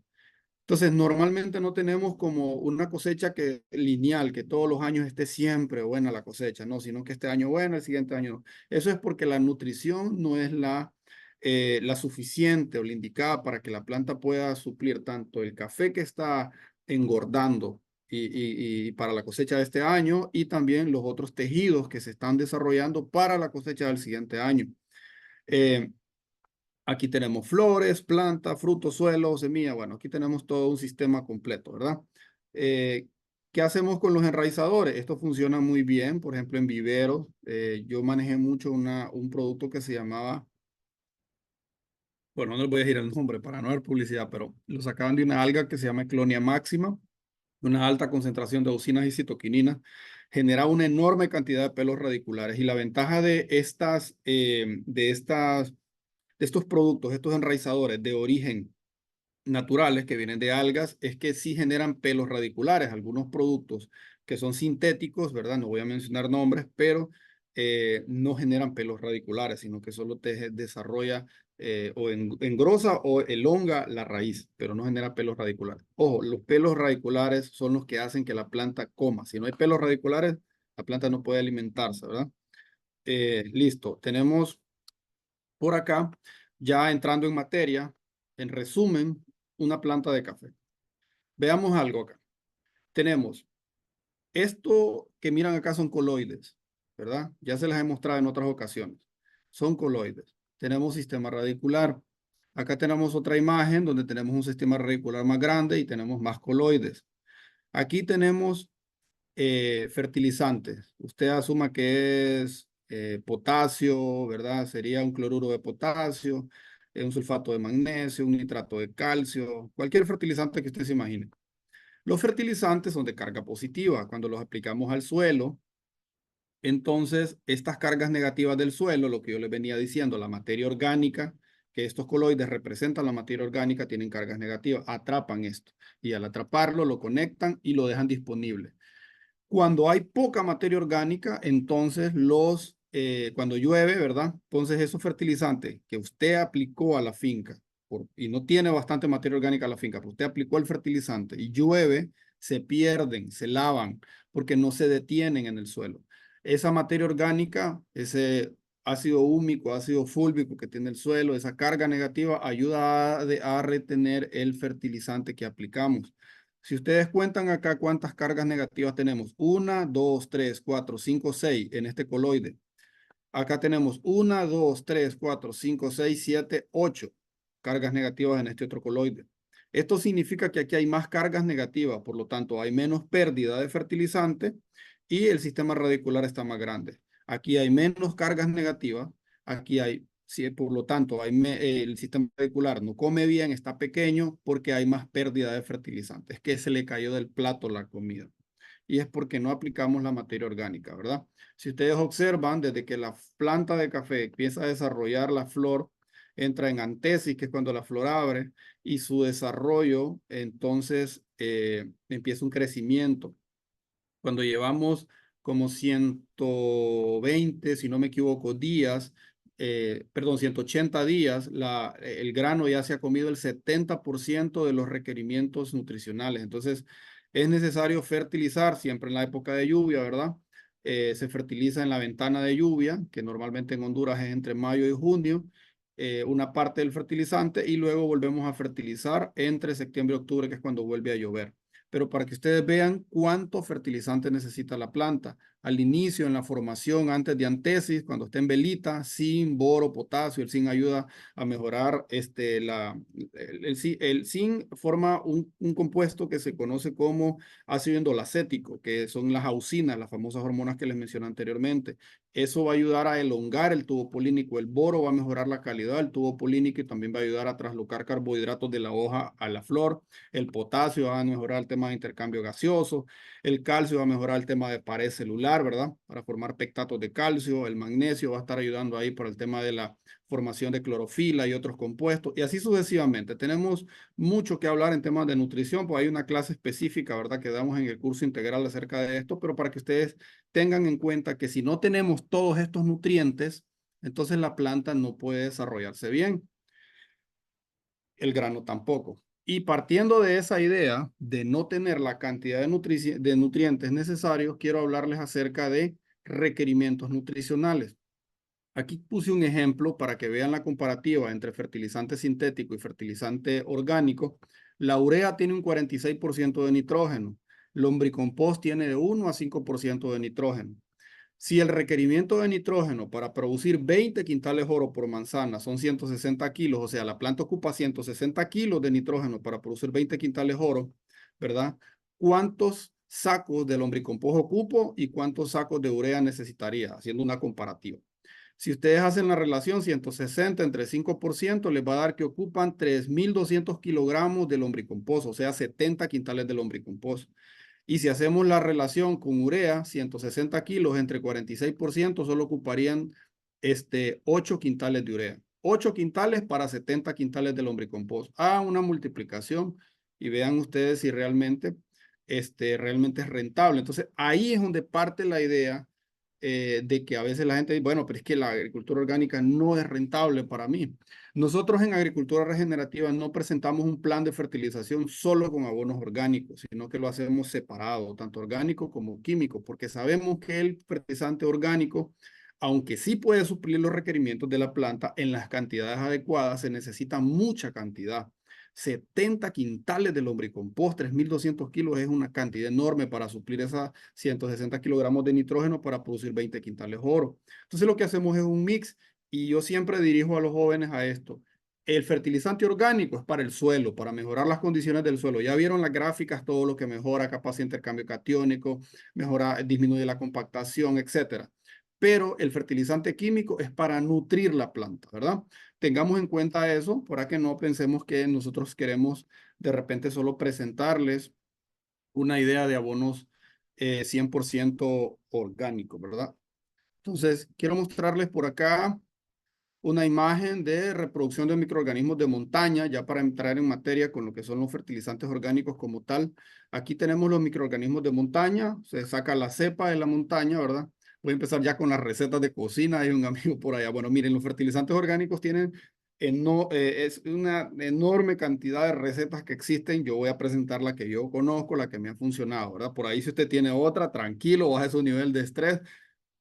Entonces, normalmente no tenemos como una cosecha que lineal, que todos los años esté siempre buena la cosecha, no, sino que este año buena, el siguiente año no. Eso es porque la nutrición no es la suficiente o la indicada para que la planta pueda suplir tanto el café que está engordando y para la cosecha de este año y también los otros tejidos que se están desarrollando para la cosecha del siguiente año. Eh, Aquí tenemos flores, plantas, frutos, suelo, semilla. Bueno, aquí tenemos todo un sistema completo, ¿verdad? Eh, ¿Qué hacemos con los enraizadores? Esto funciona muy bien, por ejemplo, en viveros. Yo manejé mucho un producto que se llamaba, bueno, no les voy a decir el nombre para no dar publicidad, pero lo sacaban de una alga que se llama Clonia máxima, una alta concentración de auxinas y citoquininas, genera una enorme cantidad de pelos radiculares. Y la ventaja de estos productos, estos enraizadores de origen naturales que vienen de algas, es que sí generan pelos radiculares. Algunos productos que son sintéticos, ¿verdad? No voy a mencionar nombres, pero no generan pelos radiculares, sino que solo te desarrolla o engrosa o elonga la raíz, pero no genera pelos radiculares. Ojo, los pelos radiculares son los que hacen que la planta coma. Si no hay pelos radiculares, la planta no puede alimentarse, ¿verdad? Listo, tenemos por acá, ya entrando en materia, en resumen, una planta de café. Veamos algo acá. Tenemos esto que miran acá son coloides, ¿verdad? Ya se las he mostrado en otras ocasiones. Son coloides. Tenemos sistema radicular. Acá tenemos otra imagen donde tenemos un sistema radicular más grande y tenemos más coloides. Aquí tenemos fertilizantes. Usted asuma que es potasio, ¿verdad? Sería un cloruro de potasio, un sulfato de magnesio, un nitrato de calcio, cualquier fertilizante que usted se imagine. Los fertilizantes son de carga positiva. Cuando los aplicamos al suelo, entonces estas cargas negativas del suelo, lo que yo les venía diciendo, la materia orgánica, que estos coloides representan la materia orgánica, tienen cargas negativas, atrapan esto. Y al atraparlo, lo conectan y lo dejan disponible. Cuando hay poca materia orgánica, entonces cuando llueve, ¿verdad? Entonces esos fertilizantes que usted aplicó a la finca y no tiene bastante materia orgánica a la finca, pero usted aplicó el fertilizante y llueve, se pierden, se lavan, porque no se detienen en el suelo. Esa materia orgánica, ese ácido húmico, ácido fúlvico que tiene el suelo, esa carga negativa ayuda a retener el fertilizante que aplicamos. Si ustedes cuentan acá cuántas cargas negativas tenemos, 1, 2, 3, 4, 5, 6 en este coloide. Acá tenemos 1, 2, 3, 4, 5, 6, 7, 8 cargas negativas en este otro coloide. Esto significa que aquí hay más cargas negativas, por lo tanto hay menos pérdida de fertilizante y el sistema radicular está más grande. Aquí hay menos cargas negativas, aquí hay, sí, por lo tanto el sistema radicular no come bien, está pequeño porque hay más pérdida de fertilizantes, que se le cayó del plato la comida. Y es porque no aplicamos la materia orgánica, ¿verdad? Si ustedes observan, desde que la planta de café empieza a desarrollar la flor, entra en antesis, que es cuando la flor abre, y su desarrollo, entonces empieza un crecimiento. Cuando llevamos como 120, si no me equivoco, días, perdón, 180 días, el grano ya se ha comido el 70% de los requerimientos nutricionales. Entonces, es necesario fertilizar siempre en la época de lluvia, ¿verdad? Se fertiliza en la ventana de lluvia, que normalmente en Honduras es entre mayo y junio, una parte del fertilizante y luego volvemos a fertilizar entre septiembre y octubre, que es cuando vuelve a llover. Pero para que ustedes vean cuánto fertilizante necesita la planta. Al inicio, en la formación, antes de antesis, cuando está en velita, zinc, boro, potasio, el zinc ayuda a mejorar el zinc forma un compuesto que se conoce como ácido endolacético, que son las auxinas, las famosas hormonas que les mencioné anteriormente. Eso va a ayudar a elongar el tubo polínico. El boro va a mejorar la calidad del tubo polínico y también va a ayudar a traslocar carbohidratos de la hoja a la flor. El potasio va a mejorar el tema de intercambio gaseoso. El calcio va a mejorar el tema de pared celular. ayudar, ¿verdad? Para formar pectatos de calcio, el magnesio va a estar ayudando ahí por el tema de la formación de clorofila y otros compuestos, y así sucesivamente. Tenemos mucho que hablar en temas de nutrición, pues hay una clase específica, ¿verdad? Que damos en el curso integral acerca de esto, pero para que ustedes tengan en cuenta que si no tenemos todos estos nutrientes, entonces la planta no puede desarrollarse bien, el grano tampoco. Y partiendo de esa idea de no tener la cantidad de nutrientes necesarios, quiero hablarles acerca de requerimientos nutricionales. Aquí puse un ejemplo para que vean la comparativa entre fertilizante sintético y fertilizante orgánico. La urea tiene un 46% de nitrógeno. Lombricompost tiene de 1 a 5% de nitrógeno. Si el requerimiento de nitrógeno para producir 20 quintales oro por manzana son 160 kilos, o sea, la planta ocupa 160 kilos de nitrógeno para producir 20 quintales oro, ¿verdad? ¿Cuántos sacos de lombricompost ocupo y cuántos sacos de urea necesitaría? Haciendo una comparativa. Si ustedes hacen la relación 160 entre 5%, les va a dar que ocupan 3.200 kilogramos de lombricompost, o sea, 70 quintales de lombricompost. Y si hacemos la relación con urea, 160 kilos entre 46%, solo ocuparían 8 quintales de urea. 8 quintales para 70 quintales de lombricompost. Hagan una multiplicación y vean ustedes si realmente es rentable. Entonces, ahí es donde parte la idea de que a veces la gente dice, bueno, pero es que la agricultura orgánica no es rentable para mí. Nosotros en agricultura regenerativa no presentamos un plan de fertilización solo con abonos orgánicos, sino que lo hacemos separado, tanto orgánico como químico, porque sabemos que el fertilizante orgánico, aunque sí puede suplir los requerimientos de la planta en las cantidades adecuadas, se necesita mucha cantidad. 70 quintales de lombricompost, 3.200 kilos es una cantidad enorme para suplir esas 160 kilogramos de nitrógeno para producir 20 quintales oro. Entonces lo que hacemos es un mix y yo siempre dirijo a los jóvenes a esto. El fertilizante orgánico es para el suelo, para mejorar las condiciones del suelo. Ya vieron las gráficas, todo lo que mejora, capacidad de intercambio catiónico, mejora, disminuye la compactación, etcétera. Pero el fertilizante químico es para nutrir la planta, ¿verdad? Tengamos en cuenta eso, para que no pensemos que nosotros queremos de repente solo presentarles una idea de abonos 100% orgánicos, ¿verdad? Entonces, quiero mostrarles por acá una imagen de reproducción de microorganismos de montaña, ya para entrar en materia con lo que son los fertilizantes orgánicos como tal. Aquí tenemos los microorganismos de montaña, se saca la cepa de la montaña, ¿verdad? Voy a empezar ya con las recetas de cocina, hay un amigo por allá. Bueno, miren, los fertilizantes orgánicos tienen, es una enorme cantidad de recetas que existen. Yo voy a presentar la que yo conozco, la que me ha funcionado, ¿verdad? Por ahí si usted tiene otra, tranquilo, baje su nivel de estrés,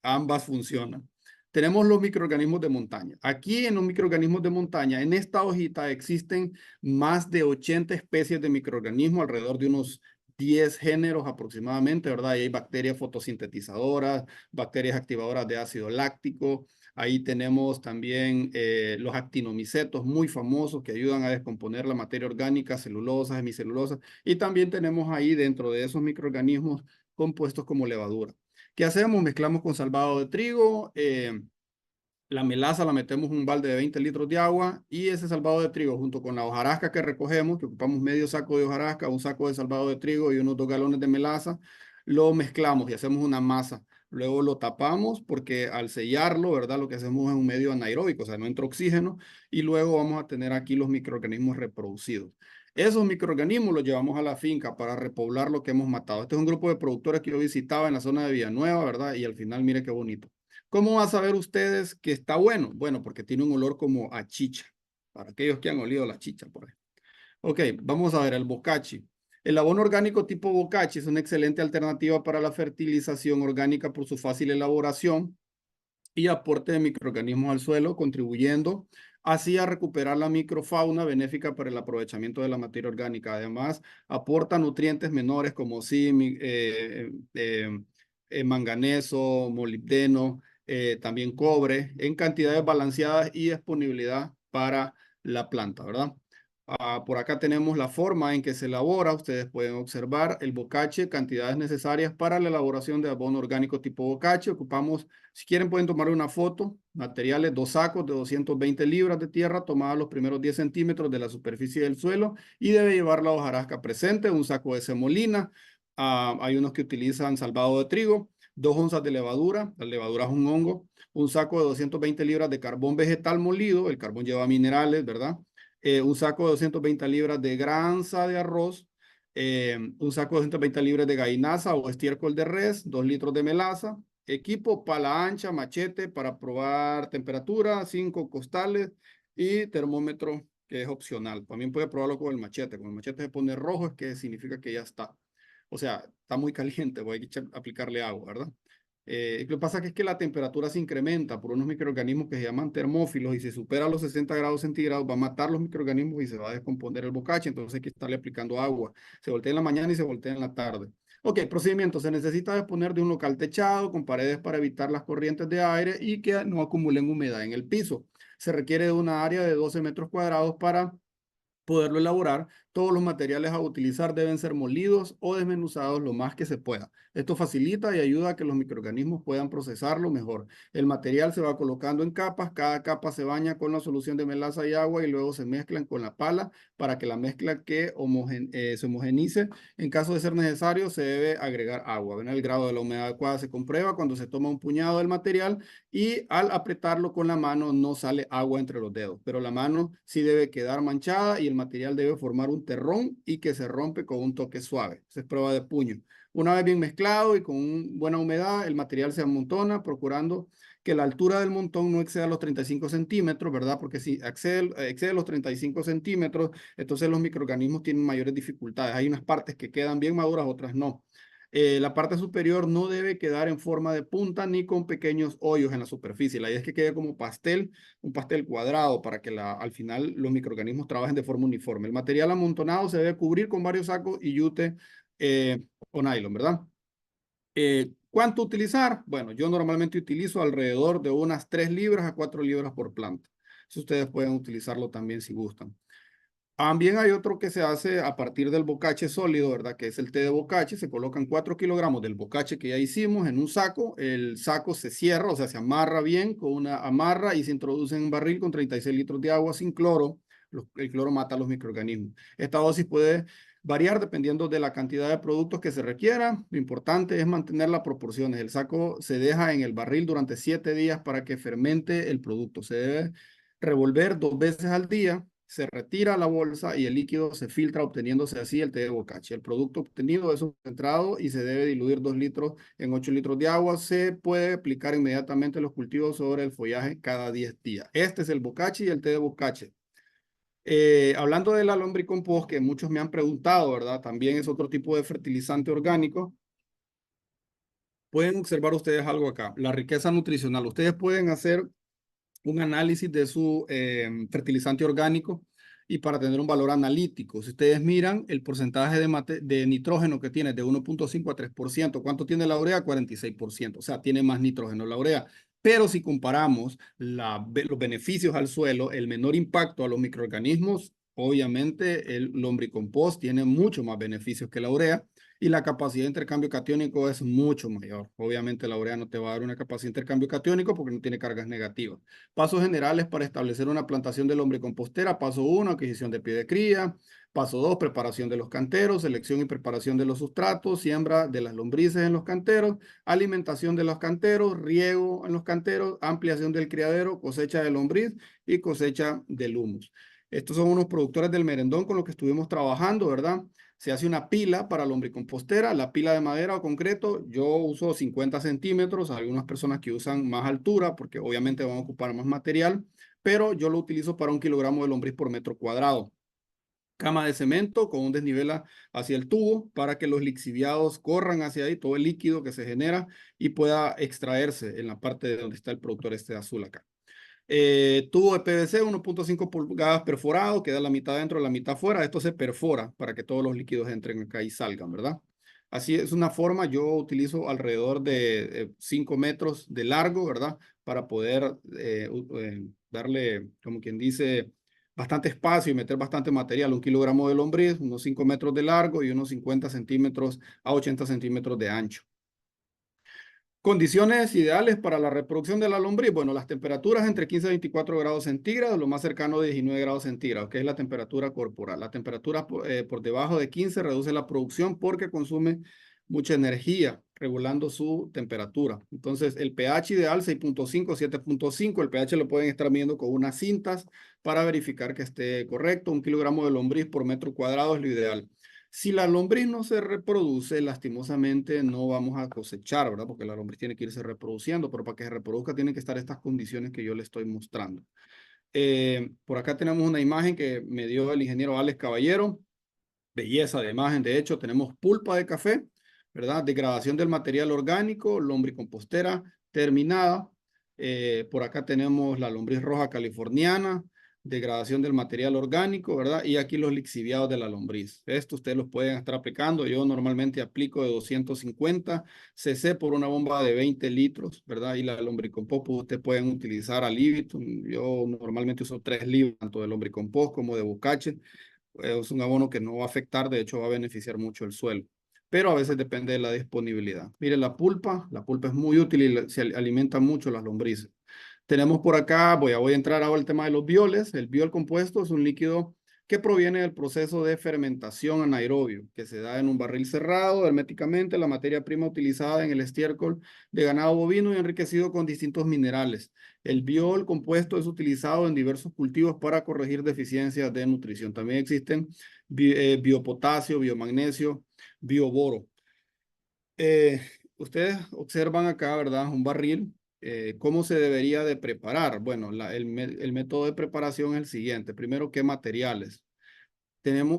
ambas funcionan. Tenemos los microorganismos de montaña. Aquí en los microorganismos de montaña, en esta hojita existen más de 80 especies de microorganismos, alrededor de unos 10 géneros aproximadamente, ¿verdad? Ahí hay bacterias fotosintetizadoras, bacterias activadoras de ácido láctico. Ahí tenemos también los actinomicetos muy famosos que ayudan a descomponer la materia orgánica, celulosas, hemicelulosas. Y también tenemos ahí dentro de esos microorganismos compuestos como levadura. ¿Qué hacemos? Mezclamos con salvado de trigo, la melaza la metemos en un balde de 20 litros de agua y ese salvado de trigo junto con la hojarasca que recogemos, que ocupamos medio saco de hojarasca, un saco de salvado de trigo y unos 2 galones de melaza, lo mezclamos y hacemos una masa. Luego lo tapamos porque al sellarlo, ¿verdad? Lo que hacemos es un medio anaeróbico, o sea, no entra oxígeno y luego vamos a tener aquí los microorganismos reproducidos. Esos microorganismos los llevamos a la finca para repoblar lo que hemos matado. Este es un grupo de productores que yo visitaba en la zona de Villanueva, ¿verdad? Y al final, mire qué bonito. ¿Cómo van a saber ustedes que está bueno? Bueno, porque tiene un olor como a chicha, para aquellos que han olido la chicha por ahí. Ok, vamos a ver el bocachi. El abono orgánico tipo bocachi es una excelente alternativa para la fertilización orgánica por su fácil elaboración y aporte de microorganismos al suelo, contribuyendo así a recuperar la microfauna benéfica para el aprovechamiento de la materia orgánica. Además, aporta nutrientes menores como zinc, manganeso, molibdeno, también cobre, en cantidades balanceadas y disponibilidad para la planta, ¿verdad? Por acá tenemos la forma en que se elabora. Ustedes pueden observar el bocache, cantidades necesarias para la elaboración de abono orgánico tipo bocache. Ocupamos, si quieren pueden tomar una foto, materiales, 2 sacos de 220 libras de tierra tomadas los primeros 10 centímetros de la superficie del suelo y debe llevar la hojarasca presente, un saco de semolina. Hay unos que utilizan salvado de trigo. 2 onzas de levadura, la levadura es un hongo, un saco de 220 libras de carbón vegetal molido, el carbón lleva minerales, ¿verdad? Un saco de 220 libras de granza de arroz, un saco de 220 libras de gallinaza o estiércol de res, 2 litros de melaza, equipo, pala ancha, machete para probar temperatura, 5 costales y termómetro que es opcional. También puede probarlo con el machete. Cuando el machete se pone rojo es que significa que ya está. O sea, está muy caliente, pues hay que aplicarle agua, ¿verdad? Lo que pasa es que la temperatura se incrementa por unos microorganismos que se llaman termófilos y si supera los 60 grados centígrados va a matar los microorganismos y se va a descomponer el bocache, entonces hay que estarle aplicando agua. Se voltea en la mañana y se voltea en la tarde. Ok, procedimiento. Se necesita disponer de un local techado con paredes para evitar las corrientes de aire y que no acumulen humedad en el piso. Se requiere de una área de 12 metros cuadrados para poderlo elaborar. Todos los materiales a utilizar deben ser molidos o desmenuzados lo más que se pueda. Esto facilita y ayuda a que los microorganismos puedan procesarlo mejor. El material se va colocando en capas, cada capa se baña con la solución de melaza y agua y luego se mezclan con la pala para que la mezcla se homogenice. En caso de ser necesario, se debe agregar agua. ¿Ven? El grado de la humedad adecuada se comprueba cuando se toma un puñado del material y al apretarlo con la mano no sale agua entre los dedos, pero la mano sí debe quedar manchada y el material debe formar un terrón y que se rompe con un toque suave. Esa es prueba de puño. Una vez bien mezclado y con buena humedad, el material se amontona, procurando que la altura del montón no exceda los 35 centímetros, ¿verdad? Porque si excede los 35 centímetros, entonces los microorganismos tienen mayores dificultades. Hay unas partes que quedan bien maduras, otras no. La parte superior no debe quedar en forma de punta ni con pequeños hoyos en la superficie. La idea es que quede como pastel, un pastel cuadrado para que al final los microorganismos trabajen de forma uniforme. El material amontonado se debe cubrir con varios sacos y yute o nylon, ¿verdad? ¿Cuánto utilizar? Bueno, yo normalmente utilizo alrededor de unas 3 libras a 4 libras por planta. Si ustedes pueden utilizarlo también si gustan. También hay otro que se hace a partir del bocache sólido, ¿verdad? Que es el té de bocache. Se colocan 4 kilogramos del bocache que ya hicimos en un saco. El saco se cierra, o sea, se amarra bien con una amarra y se introduce en un barril con 36 litros de agua sin cloro. El cloro mata a los microorganismos. Esta dosis puede variar dependiendo de la cantidad de productos que se requiera. Lo importante es mantener las proporciones. El saco se deja en el barril durante 7 días para que fermente el producto. Se debe revolver 2 veces al día, se retira la bolsa y el líquido se filtra obteniéndose así el té de bocache. El producto obtenido es concentrado y se debe diluir 2 litros en 8 litros de agua. Se puede aplicar inmediatamente los cultivos sobre el follaje cada 10 días. Este es el bocache y el té de bocache. Hablando de la lombricompost, que muchos me han preguntado, ¿verdad? También es otro tipo de fertilizante orgánico. Pueden observar ustedes algo acá, la riqueza nutricional. Ustedes pueden hacer un análisis de su fertilizante orgánico y para tener un valor analítico. Si ustedes miran el porcentaje de nitrógeno que tiene de 1.5 a 3%, ¿cuánto tiene la urea? 46%, o sea, tiene más nitrógeno la urea. Pero si comparamos los beneficios al suelo, el menor impacto a los microorganismos, obviamente el lombricompost tiene mucho más beneficios que la urea y la capacidad de intercambio catiónico es mucho mayor. Obviamente la urea no te va a dar una capacidad de intercambio catiónico porque no tiene cargas negativas. Pasos generales para establecer una plantación de lombricompostera. Paso 1, adquisición de pie de cría. Paso 2, preparación de los canteros, selección y preparación de los sustratos, siembra de las lombrices en los canteros, alimentación de los canteros, riego en los canteros, ampliación del criadero, cosecha de lombriz y cosecha del humus. Estos son unos productores del merendón con los que estuvimos trabajando, ¿verdad? Se hace una pila para lombricompostera, la pila de madera o concreto, yo uso 50 centímetros, hay algunas personas que usan más altura porque obviamente van a ocupar más material, pero yo lo utilizo para 1 kilogramo de lombriz por metro cuadrado. Cama de cemento con un desnivel hacia el tubo para que los lixiviados corran hacia ahí, todo el líquido que se genera y pueda extraerse en la parte de donde está el productor este azul acá. Tubo de PVC 1.5 pulgadas perforado, queda la mitad dentro, la mitad fuera. Esto se perfora para que todos los líquidos entren acá y salgan, ¿verdad? Así es una forma, yo utilizo alrededor de 5 metros de largo, ¿verdad? Para poder darle, como quien dice, bastante espacio y meter bastante material. 1 kilogramo de lombriz, unos 5 metros de largo y unos 50 centímetros a 80 centímetros de ancho. Condiciones ideales para la reproducción de la lombriz. Bueno, las temperaturas entre 15 y 24 grados centígrados, lo más cercano de 19 grados centígrados, que es la temperatura corporal. La temperatura por debajo de 15 reduce la producción porque consume mucha energía regulando su temperatura. Entonces, el pH ideal 6.5, 7.5, el pH lo pueden estar midiendo con unas cintas para verificar que esté correcto. 1 kilogramo de lombriz por metro cuadrado es lo ideal. Si la lombriz no se reproduce, lastimosamente no vamos a cosechar, ¿verdad? Porque la lombriz tiene que irse reproduciendo, pero para que se reproduzca tienen que estar estas condiciones que yo le estoy mostrando. Por acá tenemos una imagen que me dio el ingeniero Alex Caballero. Belleza de imagen, de hecho, tenemos pulpa de café, ¿verdad? Degradación del material orgánico, lombricompostera terminada. Por acá tenemos la lombriz roja californiana, degradación del material orgánico, ¿verdad? Y aquí los lixiviados de la lombriz. Esto ustedes los pueden estar aplicando. Yo normalmente aplico de 250 cc por una bomba de 20 litros, ¿verdad? Y la lombricompost pues, ustedes pueden utilizar al libitum. Yo normalmente uso 3 libras, tanto de lombricompost como de bocache. Es un abono que no va a afectar, de hecho va a beneficiar mucho el suelo, pero a veces depende de la disponibilidad. Mire, la pulpa es muy útil y se alimenta mucho las lombrices. Tenemos por acá, voy a entrar ahora al tema de los bioles. El biol compuesto es un líquido que proviene del proceso de fermentación anaerobio, que se da en un barril cerrado, herméticamente, la materia prima utilizada en el estiércol de ganado bovino y enriquecido con distintos minerales. El biol compuesto es utilizado en diversos cultivos para corregir deficiencias de nutrición. También existen biopotasio, biomagnesio, bioboro. Eh, Ustedes observan acá, ¿verdad? Un barril. ¿Cómo se debería de preparar? Bueno, el método de preparación es el siguiente. Primero, ¿qué materiales?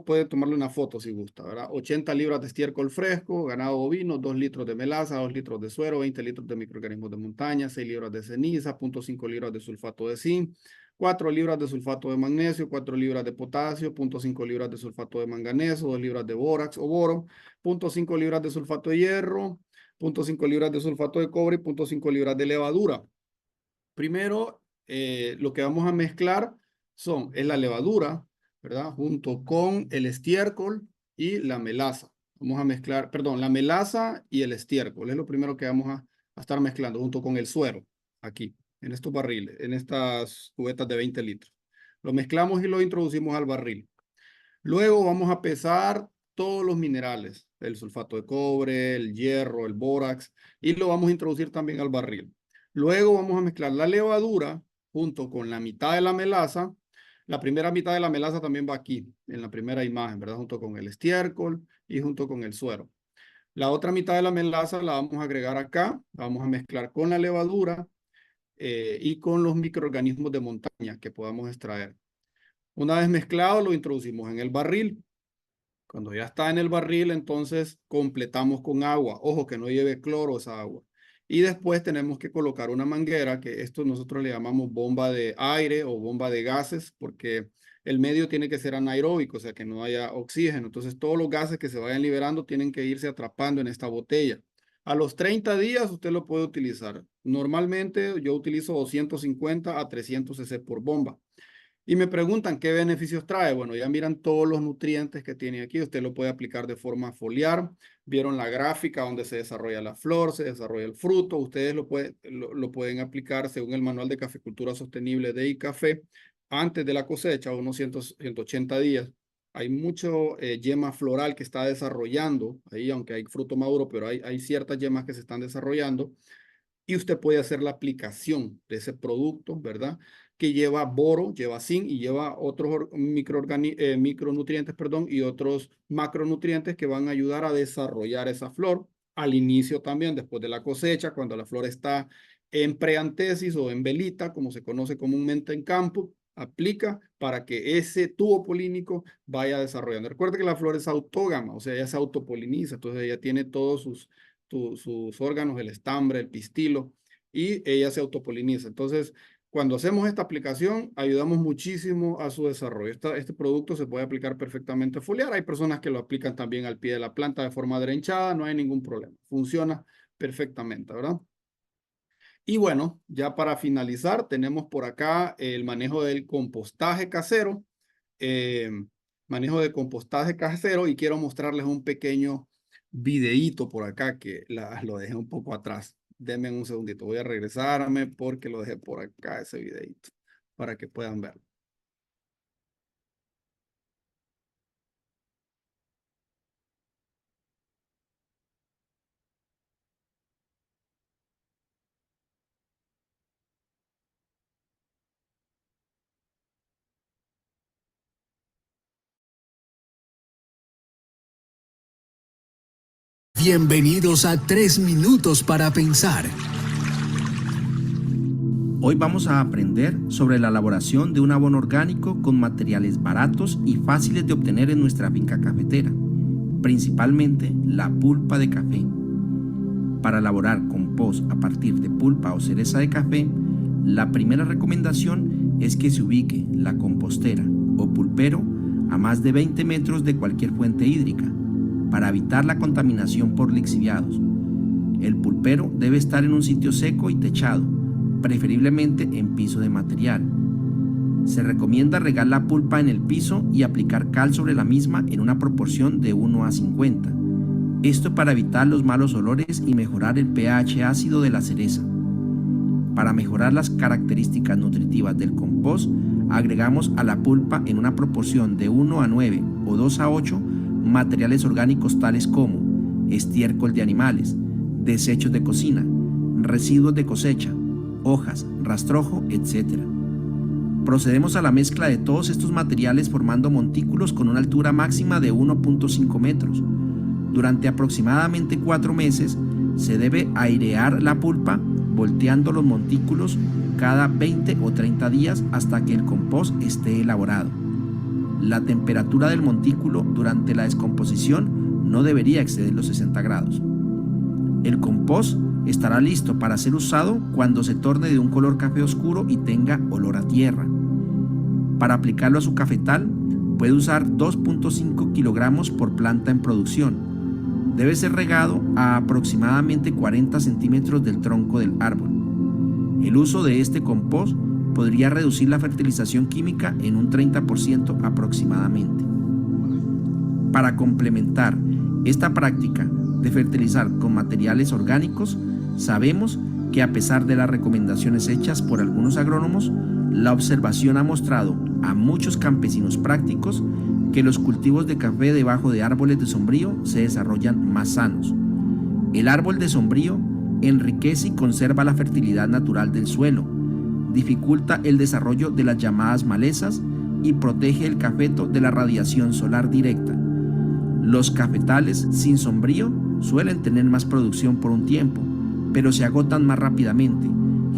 Puede tomarle una foto si gusta, ¿verdad? 80 libras de estiércol fresco, ganado bovino, 2 litros de melaza, 2 litros de suero, 20 litros de microorganismos de montaña, 6 libras de ceniza, 0.5 libras de sulfato de zinc, 4 libras de sulfato de magnesio, 4 libras de potasio, 0.5 libras de sulfato de manganeso, 2 libras de bórax o boro, 0.5 libras de sulfato de hierro, 0.5 libras de sulfato de cobre y 0.5 libras de levadura. Primero, lo que vamos a mezclar es la levadura, ¿verdad? Junto con el estiércol y la melaza. Vamos a mezclar, perdón, la melaza y el estiércol. Es lo primero que vamos a estar mezclando junto con el suero, aquí, en estos barriles, en estas cubetas de 20 litros. Lo mezclamos y lo introducimos al barril. Luego vamos a pesar todos los minerales, el sulfato de cobre, el hierro, el bórax, y lo vamos a introducir también al barril. Luego vamos a mezclar la levadura junto con la mitad de la melaza. La primera mitad de la melaza también va aquí, en la primera imagen, ¿verdad? Junto con el estiércol y junto con el suero. La otra mitad de la melaza la vamos a agregar acá, la vamos a mezclar con la levadura y con los microorganismos de montaña que podamos extraer. Una vez mezclado, lo introducimos en el barril. Cuando ya está en el barril, entonces completamos con agua. Ojo, que no lleve cloro esa agua. Y después tenemos que colocar una manguera, que esto nosotros le llamamos bomba de aire o bomba de gases, porque el medio tiene que ser anaeróbico, o sea, que no haya oxígeno. Entonces, todos los gases que se vayan liberando tienen que irse atrapando en esta botella. A los 30 días usted lo puede utilizar. Normalmente yo utilizo 250 a 300 cc por bomba. Y me preguntan qué beneficios trae. Bueno, ya miran todos los nutrientes que tiene aquí. Usted lo puede aplicar de forma foliar. Vieron la gráfica donde se desarrolla la flor, se desarrolla el fruto. Ustedes lo pueden aplicar según el manual de caficultura sostenible de ICAFE antes de la cosecha, unos 180 días. Hay mucho yema floral que está desarrollando ahí, aunque hay fruto maduro, pero hay ciertas yemas que se están desarrollando y usted puede hacer la aplicación de ese producto, ¿verdad? Que lleva boro, lleva zinc y lleva otros micronutrientes, perdón, y otros macronutrientes que van a ayudar a desarrollar esa flor al inicio también, después de la cosecha, cuando la flor está en preantesis o en velita, como se conoce comúnmente en campo, aplica para que ese tubo polínico vaya desarrollando. Recuerda que la flor es autógama, o sea, ella se autopoliniza, entonces ella tiene todos sus órganos, el estambre, el pistilo, y ella se autopoliniza. Entonces, cuando hacemos esta aplicación, ayudamos muchísimo a su desarrollo. Este producto se puede aplicar perfectamente foliar. Hay personas que lo aplican también al pie de la planta de forma drenchada, no hay ningún problema. Funciona perfectamente, ¿verdad? Y bueno, ya para finalizar, tenemos por acá el manejo del compostaje casero. eh, Manejo de compostaje casero y quiero mostrarles un pequeño videíto por acá que lo dejé un poco atrás. Denme un segundito, voy a regresarme porque lo dejé por acá ese videíto para que puedan verlo. Bienvenidos a 3 minutos para pensar. Hoy vamos a aprender sobre la elaboración de un abono orgánico con materiales baratos y fáciles de obtener en nuestra finca cafetera, principalmente la pulpa de café. Para elaborar compost a partir de pulpa o cereza de café, la primera recomendación es que se ubique la compostera o pulpero a más de 20 metros de cualquier fuente hídrica, para evitar la contaminación por lixiviados. El pulpero debe estar en un sitio seco y techado, preferiblemente en piso de material. Se recomienda regar la pulpa en el piso y aplicar cal sobre la misma en una proporción de 1:50. Esto para evitar los malos olores y mejorar el pH ácido de la cereza. Para mejorar las características nutritivas del compost, agregamos a la pulpa en una proporción de 1:9 o 2:8 materiales orgánicos tales como estiércol de animales, desechos de cocina, residuos de cosecha, hojas, rastrojo, etc. Procedemos a la mezcla de todos estos materiales formando montículos con una altura máxima de 1.5 metros. Durante aproximadamente 4 meses se debe airear la pulpa volteando los montículos cada 20 o 30 días hasta que el compost esté elaborado. La temperatura del montículo durante la descomposición no debería exceder los 60 grados. El compost estará listo para ser usado cuando se torne de un color café oscuro y tenga olor a tierra. Para aplicarlo a su cafetal, puede usar 2.5 kilogramos por planta en producción. Debe ser regado a aproximadamente 40 centímetros del tronco del árbol. El uso de este compost podría reducir la fertilización química en un 30% aproximadamente. Para complementar esta práctica de fertilizar con materiales orgánicos, sabemos que a pesar de las recomendaciones hechas por algunos agrónomos, la observación ha mostrado a muchos campesinos prácticos que los cultivos de café debajo de árboles de sombrío se desarrollan más sanos. El árbol de sombrío enriquece y conserva la fertilidad natural del suelo, dificulta el desarrollo de las llamadas malezas y protege el cafeto de la radiación solar directa. Los cafetales sin sombrío suelen tener más producción por un tiempo, pero se agotan más rápidamente,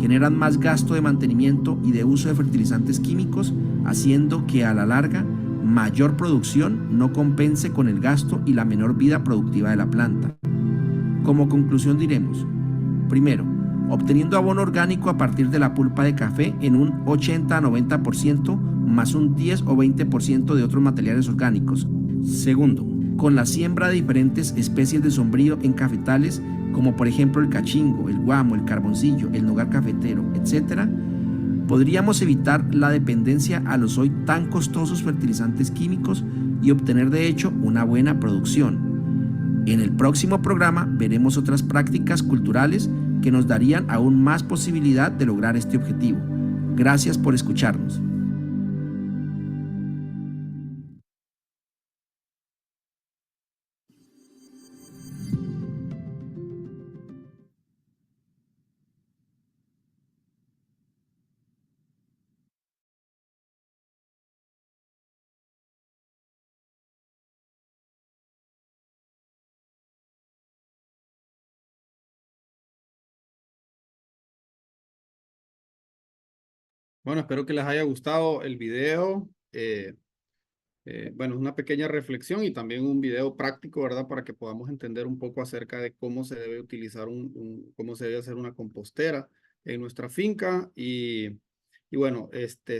generan más gasto de mantenimiento y de uso de fertilizantes químicos, haciendo que a la larga mayor producción no compense con el gasto y la menor vida productiva de la planta. Como conclusión diremos: primero, obteniendo abono orgánico a partir de la pulpa de café en un 80 a 90% más un 10 o 20% de otros materiales orgánicos. Segundo, con la siembra de diferentes especies de sombrío en cafetales, como por ejemplo el cachingo, el guamo, el carboncillo, el nogal cafetero, etc., podríamos evitar la dependencia a los hoy tan costosos fertilizantes químicos y obtener de hecho una buena producción. En el próximo programa veremos otras prácticas culturales que nos darían aún más posibilidad de lograr este objetivo. Gracias por escucharnos. Bueno, espero que les haya gustado el video. Bueno, es una pequeña reflexión y también un video práctico, ¿verdad? Para que podamos entender un poco acerca de cómo se debe utilizar cómo se debe hacer una compostera en nuestra finca. Y bueno,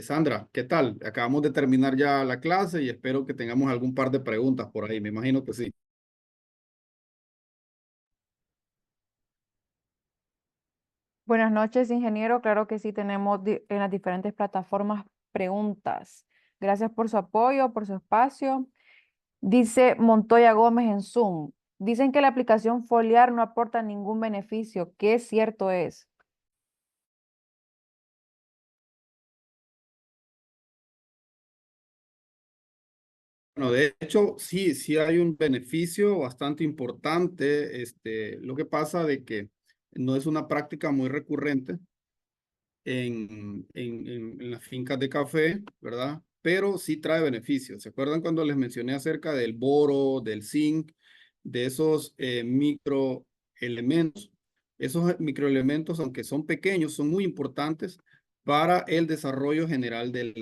Sandra, ¿qué tal? Acabamos de terminar ya la clase y espero que tengamos algún par de preguntas por ahí. Me imagino que sí. Buenas noches, ingeniero. Claro que sí, tenemos en las diferentes plataformas preguntas. Gracias por su apoyo, por su espacio. Dice Montoya Gómez en Zoom. Dicen que la aplicación foliar no aporta ningún beneficio. ¿Qué cierto es? Bueno, de hecho, sí, sí hay un beneficio bastante importante. Lo que pasa de que no es una práctica muy recurrente en las fincas de café, ¿verdad? Pero sí trae beneficios. ¿Se acuerdan cuando les mencioné acerca del boro, del zinc? de esos microelementos. Esos microelementos, aunque son pequeños, son muy importantes para el desarrollo general de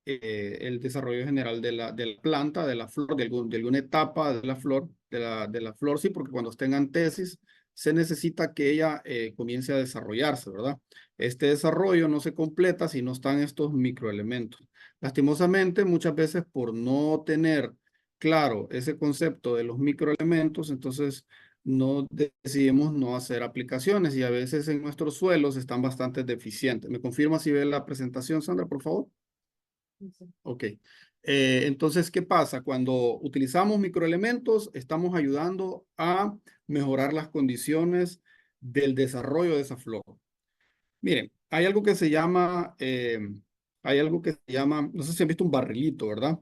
de la planta, de la flor, de alguna etapa de la flor, de la flor, sí, porque cuando estén en tesis, se necesita que ella comience a desarrollarse, ¿verdad? Este desarrollo no se completa si no están estos microelementos. Lastimosamente, muchas veces por no tener claro ese concepto de los microelementos, entonces no decidimos no hacer aplicaciones y a veces en nuestros suelos están bastante deficientes. ¿Me confirma si ve la presentación, Sandra, por favor? Ok. Entonces, ¿qué pasa? Cuando utilizamos microelementos, estamos ayudando a mejorar las condiciones del desarrollo de esa flor. Miren, hay algo que se llama, no sé si han visto un barrilito, ¿verdad?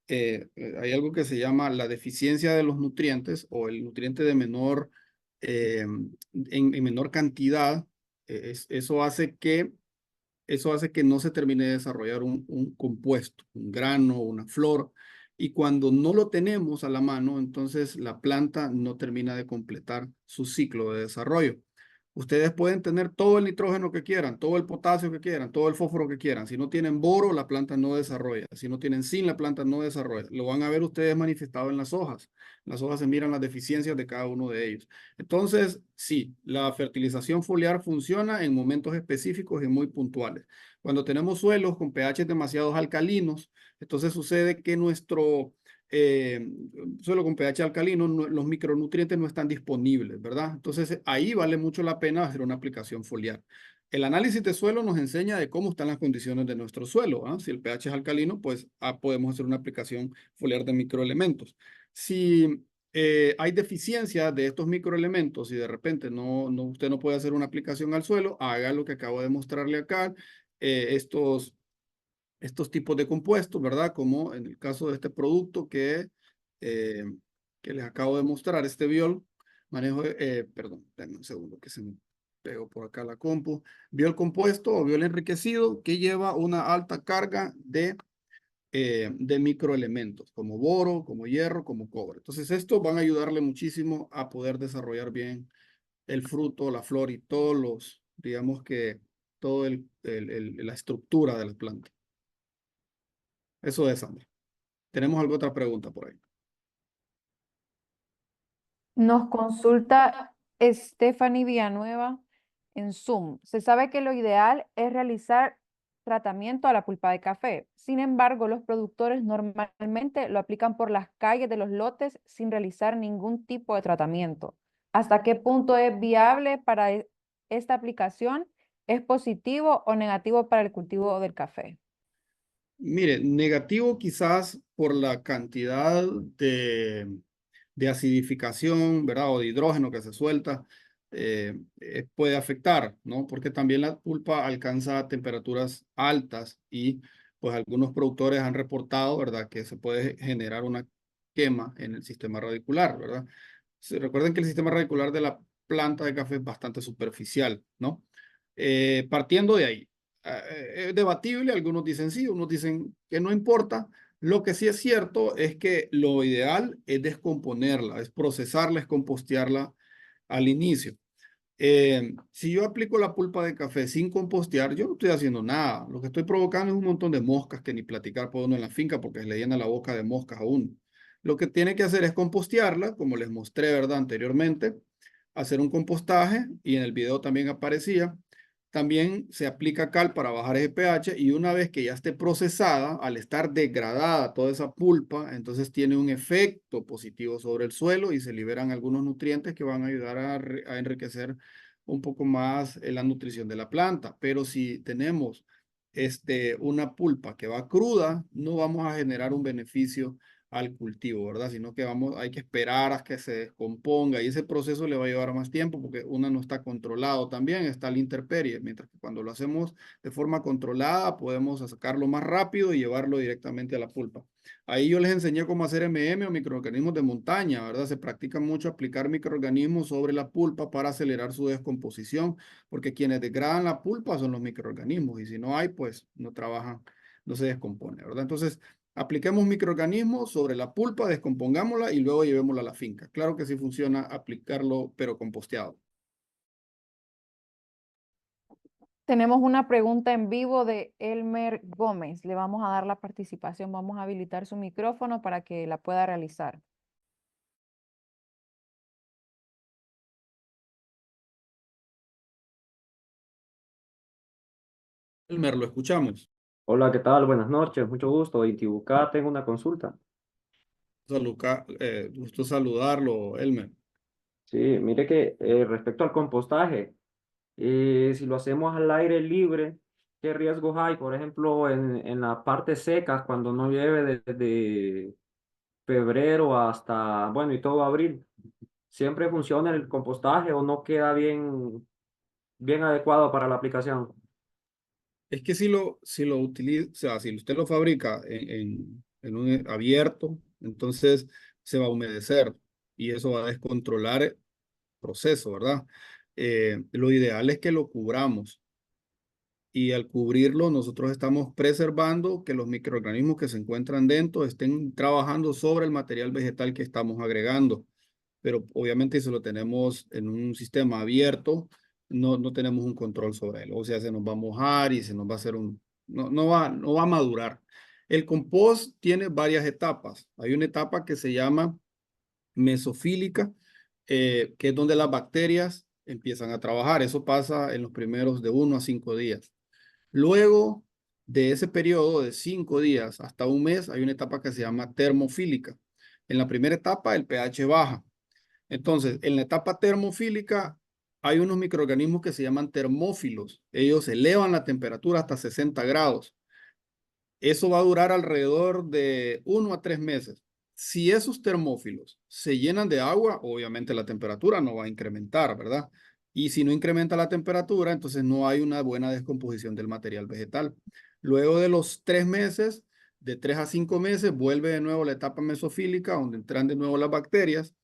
Hay algo que se llama la deficiencia de los nutrientes o el nutriente de menor, en menor cantidad. Eso hace que no se termine de desarrollar un compuesto, un grano, una flor. Y cuando no lo tenemos a la mano, entonces la planta no termina de completar su ciclo de desarrollo. Ustedes pueden tener todo el nitrógeno que quieran, todo el potasio que quieran, todo el fósforo que quieran. Si no tienen boro, la planta no desarrolla. Si no tienen zinc, la planta no desarrolla. Lo van a ver ustedes manifestado en las hojas. En las hojas se miran las deficiencias de cada uno de ellos. Entonces, sí, la fertilización foliar funciona en momentos específicos y muy puntuales. Cuando tenemos suelos con pH demasiado alcalinos, entonces sucede que nuestro eh, suelo con pH alcalino, los micronutrientes no están disponibles, ¿verdad? Entonces ahí vale mucho la pena hacer una aplicación foliar. El análisis de suelo nos enseña de cómo están las condiciones de nuestro suelo. Si el pH es alcalino, pues podemos hacer una aplicación foliar de microelementos. Si hay deficiencia de estos microelementos y de repente usted no puede hacer una aplicación al suelo, haga lo que acabo de mostrarle acá. Estos tipos de compuestos, ¿verdad? Como en el caso de este producto eh, que les acabo de mostrar, este biol, perdón, denme un segundo que se me pegó por acá la compu, biol compuesto o biol enriquecido que lleva una alta carga de microelementos, como boro, como hierro, como cobre. Entonces, estos van a ayudarle muchísimo a poder desarrollar bien el fruto, la flor y todos digamos que, todo la estructura de la planta. Eso es, Sandra. ¿Tenemos alguna otra pregunta por ahí? Nos consulta Stephanie Villanueva en Zoom. Se sabe que lo ideal es realizar tratamiento a la pulpa de café. Sin embargo, los productores normalmente lo aplican por las calles de los lotes sin realizar ningún tipo de tratamiento. ¿Hasta qué punto es viable para esta aplicación? ¿Es positivo o negativo para el cultivo del café? Mire, negativo quizás por la cantidad de acidificación, ¿verdad? O de hidrógeno que se suelta, puede afectar, ¿no? Porque también la pulpa alcanza temperaturas altas y pues algunos productores han reportado, ¿verdad? Que se puede generar una quema en el sistema radicular, ¿verdad? Recuerden que el sistema radicular de la planta de café es bastante superficial, ¿no? Partiendo de ahí, es debatible, algunos dicen sí, unos dicen que no importa. Lo que sí es cierto es que lo ideal es descomponerla, es procesarla, es compostearla al inicio. Si yo aplico la pulpa de café sin compostear, yo no estoy haciendo nada. Lo que estoy provocando es un montón de moscas que ni platicar puede uno en la finca porque le llena la boca de moscas a uno. Lo que tiene que hacer es compostearla, como les mostré, ¿verdad? Anteriormente, hacer un compostaje y en el video también aparecía. También se aplica cal para bajar ese pH y una vez que ya esté procesada, al estar degradada toda esa pulpa, entonces tiene un efecto positivo sobre el suelo y se liberan algunos nutrientes que van a ayudar a enriquecer un poco más la nutrición de la planta. Pero si tenemos una pulpa que va cruda, no vamos a generar un beneficio al cultivo, ¿verdad? Sino que hay que esperar a que se descomponga y ese proceso le va a llevar más tiempo porque una no está controlado también, está la intemperie, mientras que cuando lo hacemos de forma controlada podemos sacarlo más rápido y llevarlo directamente a la pulpa. Ahí yo les enseñé cómo hacer MM o microorganismos de montaña, ¿verdad? Se practica mucho aplicar microorganismos sobre la pulpa para acelerar su descomposición, porque quienes degradan la pulpa son los microorganismos y si no hay, pues no trabajan, no se descompone, ¿verdad? Entonces, Apliquemos microorganismos sobre la pulpa, descompongámosla y luego llevémosla a la finca. Claro que sí funciona aplicarlo, pero composteado. Tenemos una pregunta en vivo de Elmer Gómez. Le vamos a dar la participación. Vamos a habilitar su micrófono para que la pueda realizar. Elmer, lo escuchamos. Hola, ¿qué tal? Buenas noches, mucho gusto. Intibucá, tengo una consulta. Gusto saludarlo, Elmer. Sí, mire que respecto al compostaje, si lo hacemos al aire libre, ¿qué riesgos hay? Por ejemplo, en las partes secas, cuando no llueve desde febrero hasta, bueno, y todo abril, ¿siempre funciona el compostaje o no queda bien adecuado para la aplicación? Es que si lo utiliza, o sea, si usted lo fabrica en un abierto, entonces se va a humedecer y eso va a descontrolar el proceso, ¿verdad? Lo ideal es que lo cubramos y al cubrirlo nosotros estamos preservando que los microorganismos que se encuentran dentro estén trabajando sobre el material vegetal que estamos agregando. Pero obviamente si lo tenemos en un sistema abierto, no tenemos un control sobre él. O sea, se nos va a mojar y se nos va a hacer no va a madurar. El compost tiene varias etapas. Hay una etapa que se llama mesofílica, que es donde las bacterias empiezan a trabajar. Eso pasa en los primeros de 1 a 5 días. Luego de ese periodo de 5 días hasta un mes, hay una etapa que se llama termofílica. En la primera etapa, el pH baja. Entonces, en la etapa termofílica hay unos microorganismos que se llaman termófilos. Ellos elevan la temperatura hasta 60 grados. Eso va a durar alrededor de 1 a 3 meses. Si esos termófilos se llenan de agua, obviamente la temperatura no va a incrementar, ¿verdad? Y si no incrementa la temperatura, entonces no hay una buena descomposición del material vegetal. Luego de los 3 meses, de 3 a 5 meses, vuelve de nuevo la etapa mesofílica, donde entran de nuevo las bacterias.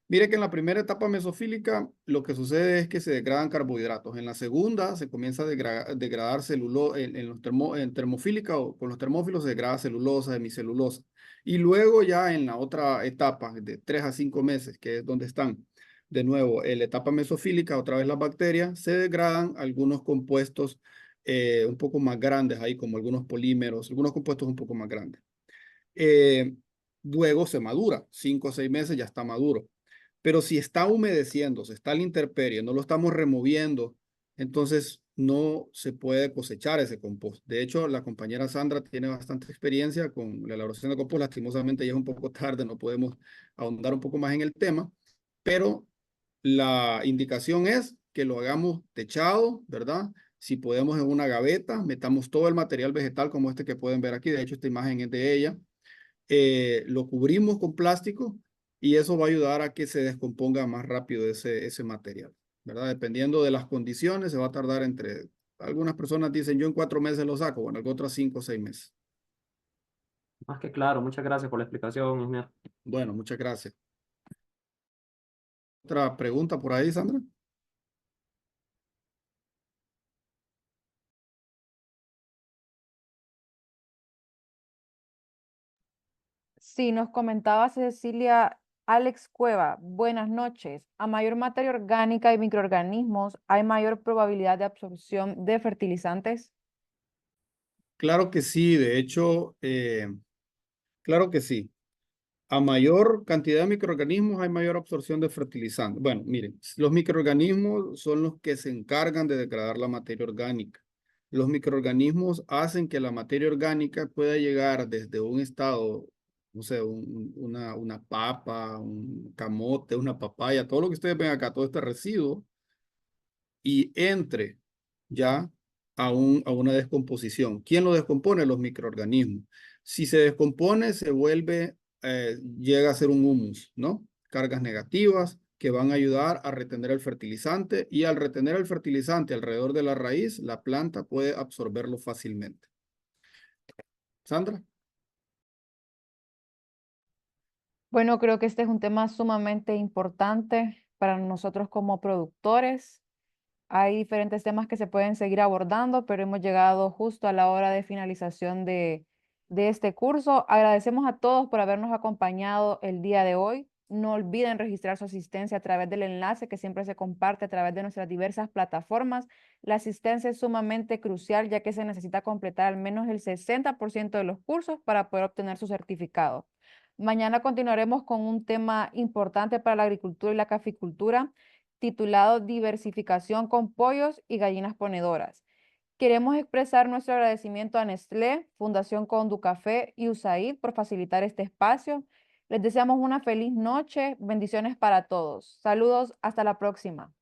Mire que en la primera etapa mesofílica lo que sucede es que se degradan carbohidratos. En la segunda se comienza a degradar celulosa. En termofílica o con los termófilos se degrada celulosa, hemicelulosa. Y luego ya en la otra etapa de 3 a 5 meses, que es donde están de nuevo en la etapa mesofílica, otra vez las bacterias, se degradan algunos compuestos un poco más grandes ahí, como algunos polímeros, algunos compuestos un poco más grandes. Eh, Luego se madura, 5 o 6 meses ya está maduro. Pero si está humedeciendo, se está a la intemperie, no lo estamos removiendo, entonces no se puede cosechar ese compost. De hecho, la compañera Sandra tiene bastante experiencia con la elaboración de compost. Lastimosamente ya es un poco tarde, no podemos ahondar un poco más en el tema, pero la indicación es que lo hagamos techado, ¿verdad? Si podemos en una gaveta, metamos todo el material vegetal como este que pueden ver aquí. De hecho, esta imagen es de ella. Lo cubrimos con plástico y eso va a ayudar a que se descomponga más rápido ese material, ¿verdad? Dependiendo de las condiciones, se va a tardar algunas personas dicen, yo en 4 meses lo saco, bueno, otras 5 o 6 meses. Más que claro, muchas gracias por la explicación, Ismael. Bueno, muchas gracias. ¿Otra pregunta por ahí, Sandra? Sí, nos comentaba Cecilia Alex Cueva. Buenas noches. A mayor materia orgánica y microorganismos, ¿hay mayor probabilidad de absorción de fertilizantes? Claro que sí, de hecho, claro que sí. A mayor cantidad de microorganismos hay mayor absorción de fertilizantes. Bueno, miren, los microorganismos son los que se encargan de degradar la materia orgánica. Los microorganismos hacen que la materia orgánica pueda llegar desde un estado, no sé, una papa, un camote, una papaya, todo lo que ustedes ven acá, todo este residuo, y entre ya a una descomposición. ¿Quién lo descompone? Los microorganismos. Si se descompone, llega a ser un humus, ¿no? Cargas negativas que van a ayudar a retener el fertilizante y al retener el fertilizante alrededor de la raíz, la planta puede absorberlo fácilmente. Sandra. Bueno, creo que este es un tema sumamente importante para nosotros como productores. Hay diferentes temas que se pueden seguir abordando, pero hemos llegado justo a la hora de finalización de de este curso. Agradecemos a todos por habernos acompañado el día de hoy. No olviden registrar su asistencia a través del enlace que siempre se comparte a través de nuestras diversas plataformas. La asistencia es sumamente crucial ya que se necesita completar al menos el 60% de los cursos para poder obtener su certificado. Mañana continuaremos con un tema importante para la agricultura y la caficultura, titulado Diversificación con pollos y gallinas ponedoras. Queremos expresar nuestro agradecimiento a Nestlé, Fundación Conducafé y USAID por facilitar este espacio. Les deseamos una feliz noche. Bendiciones para todos. Saludos. Hasta la próxima.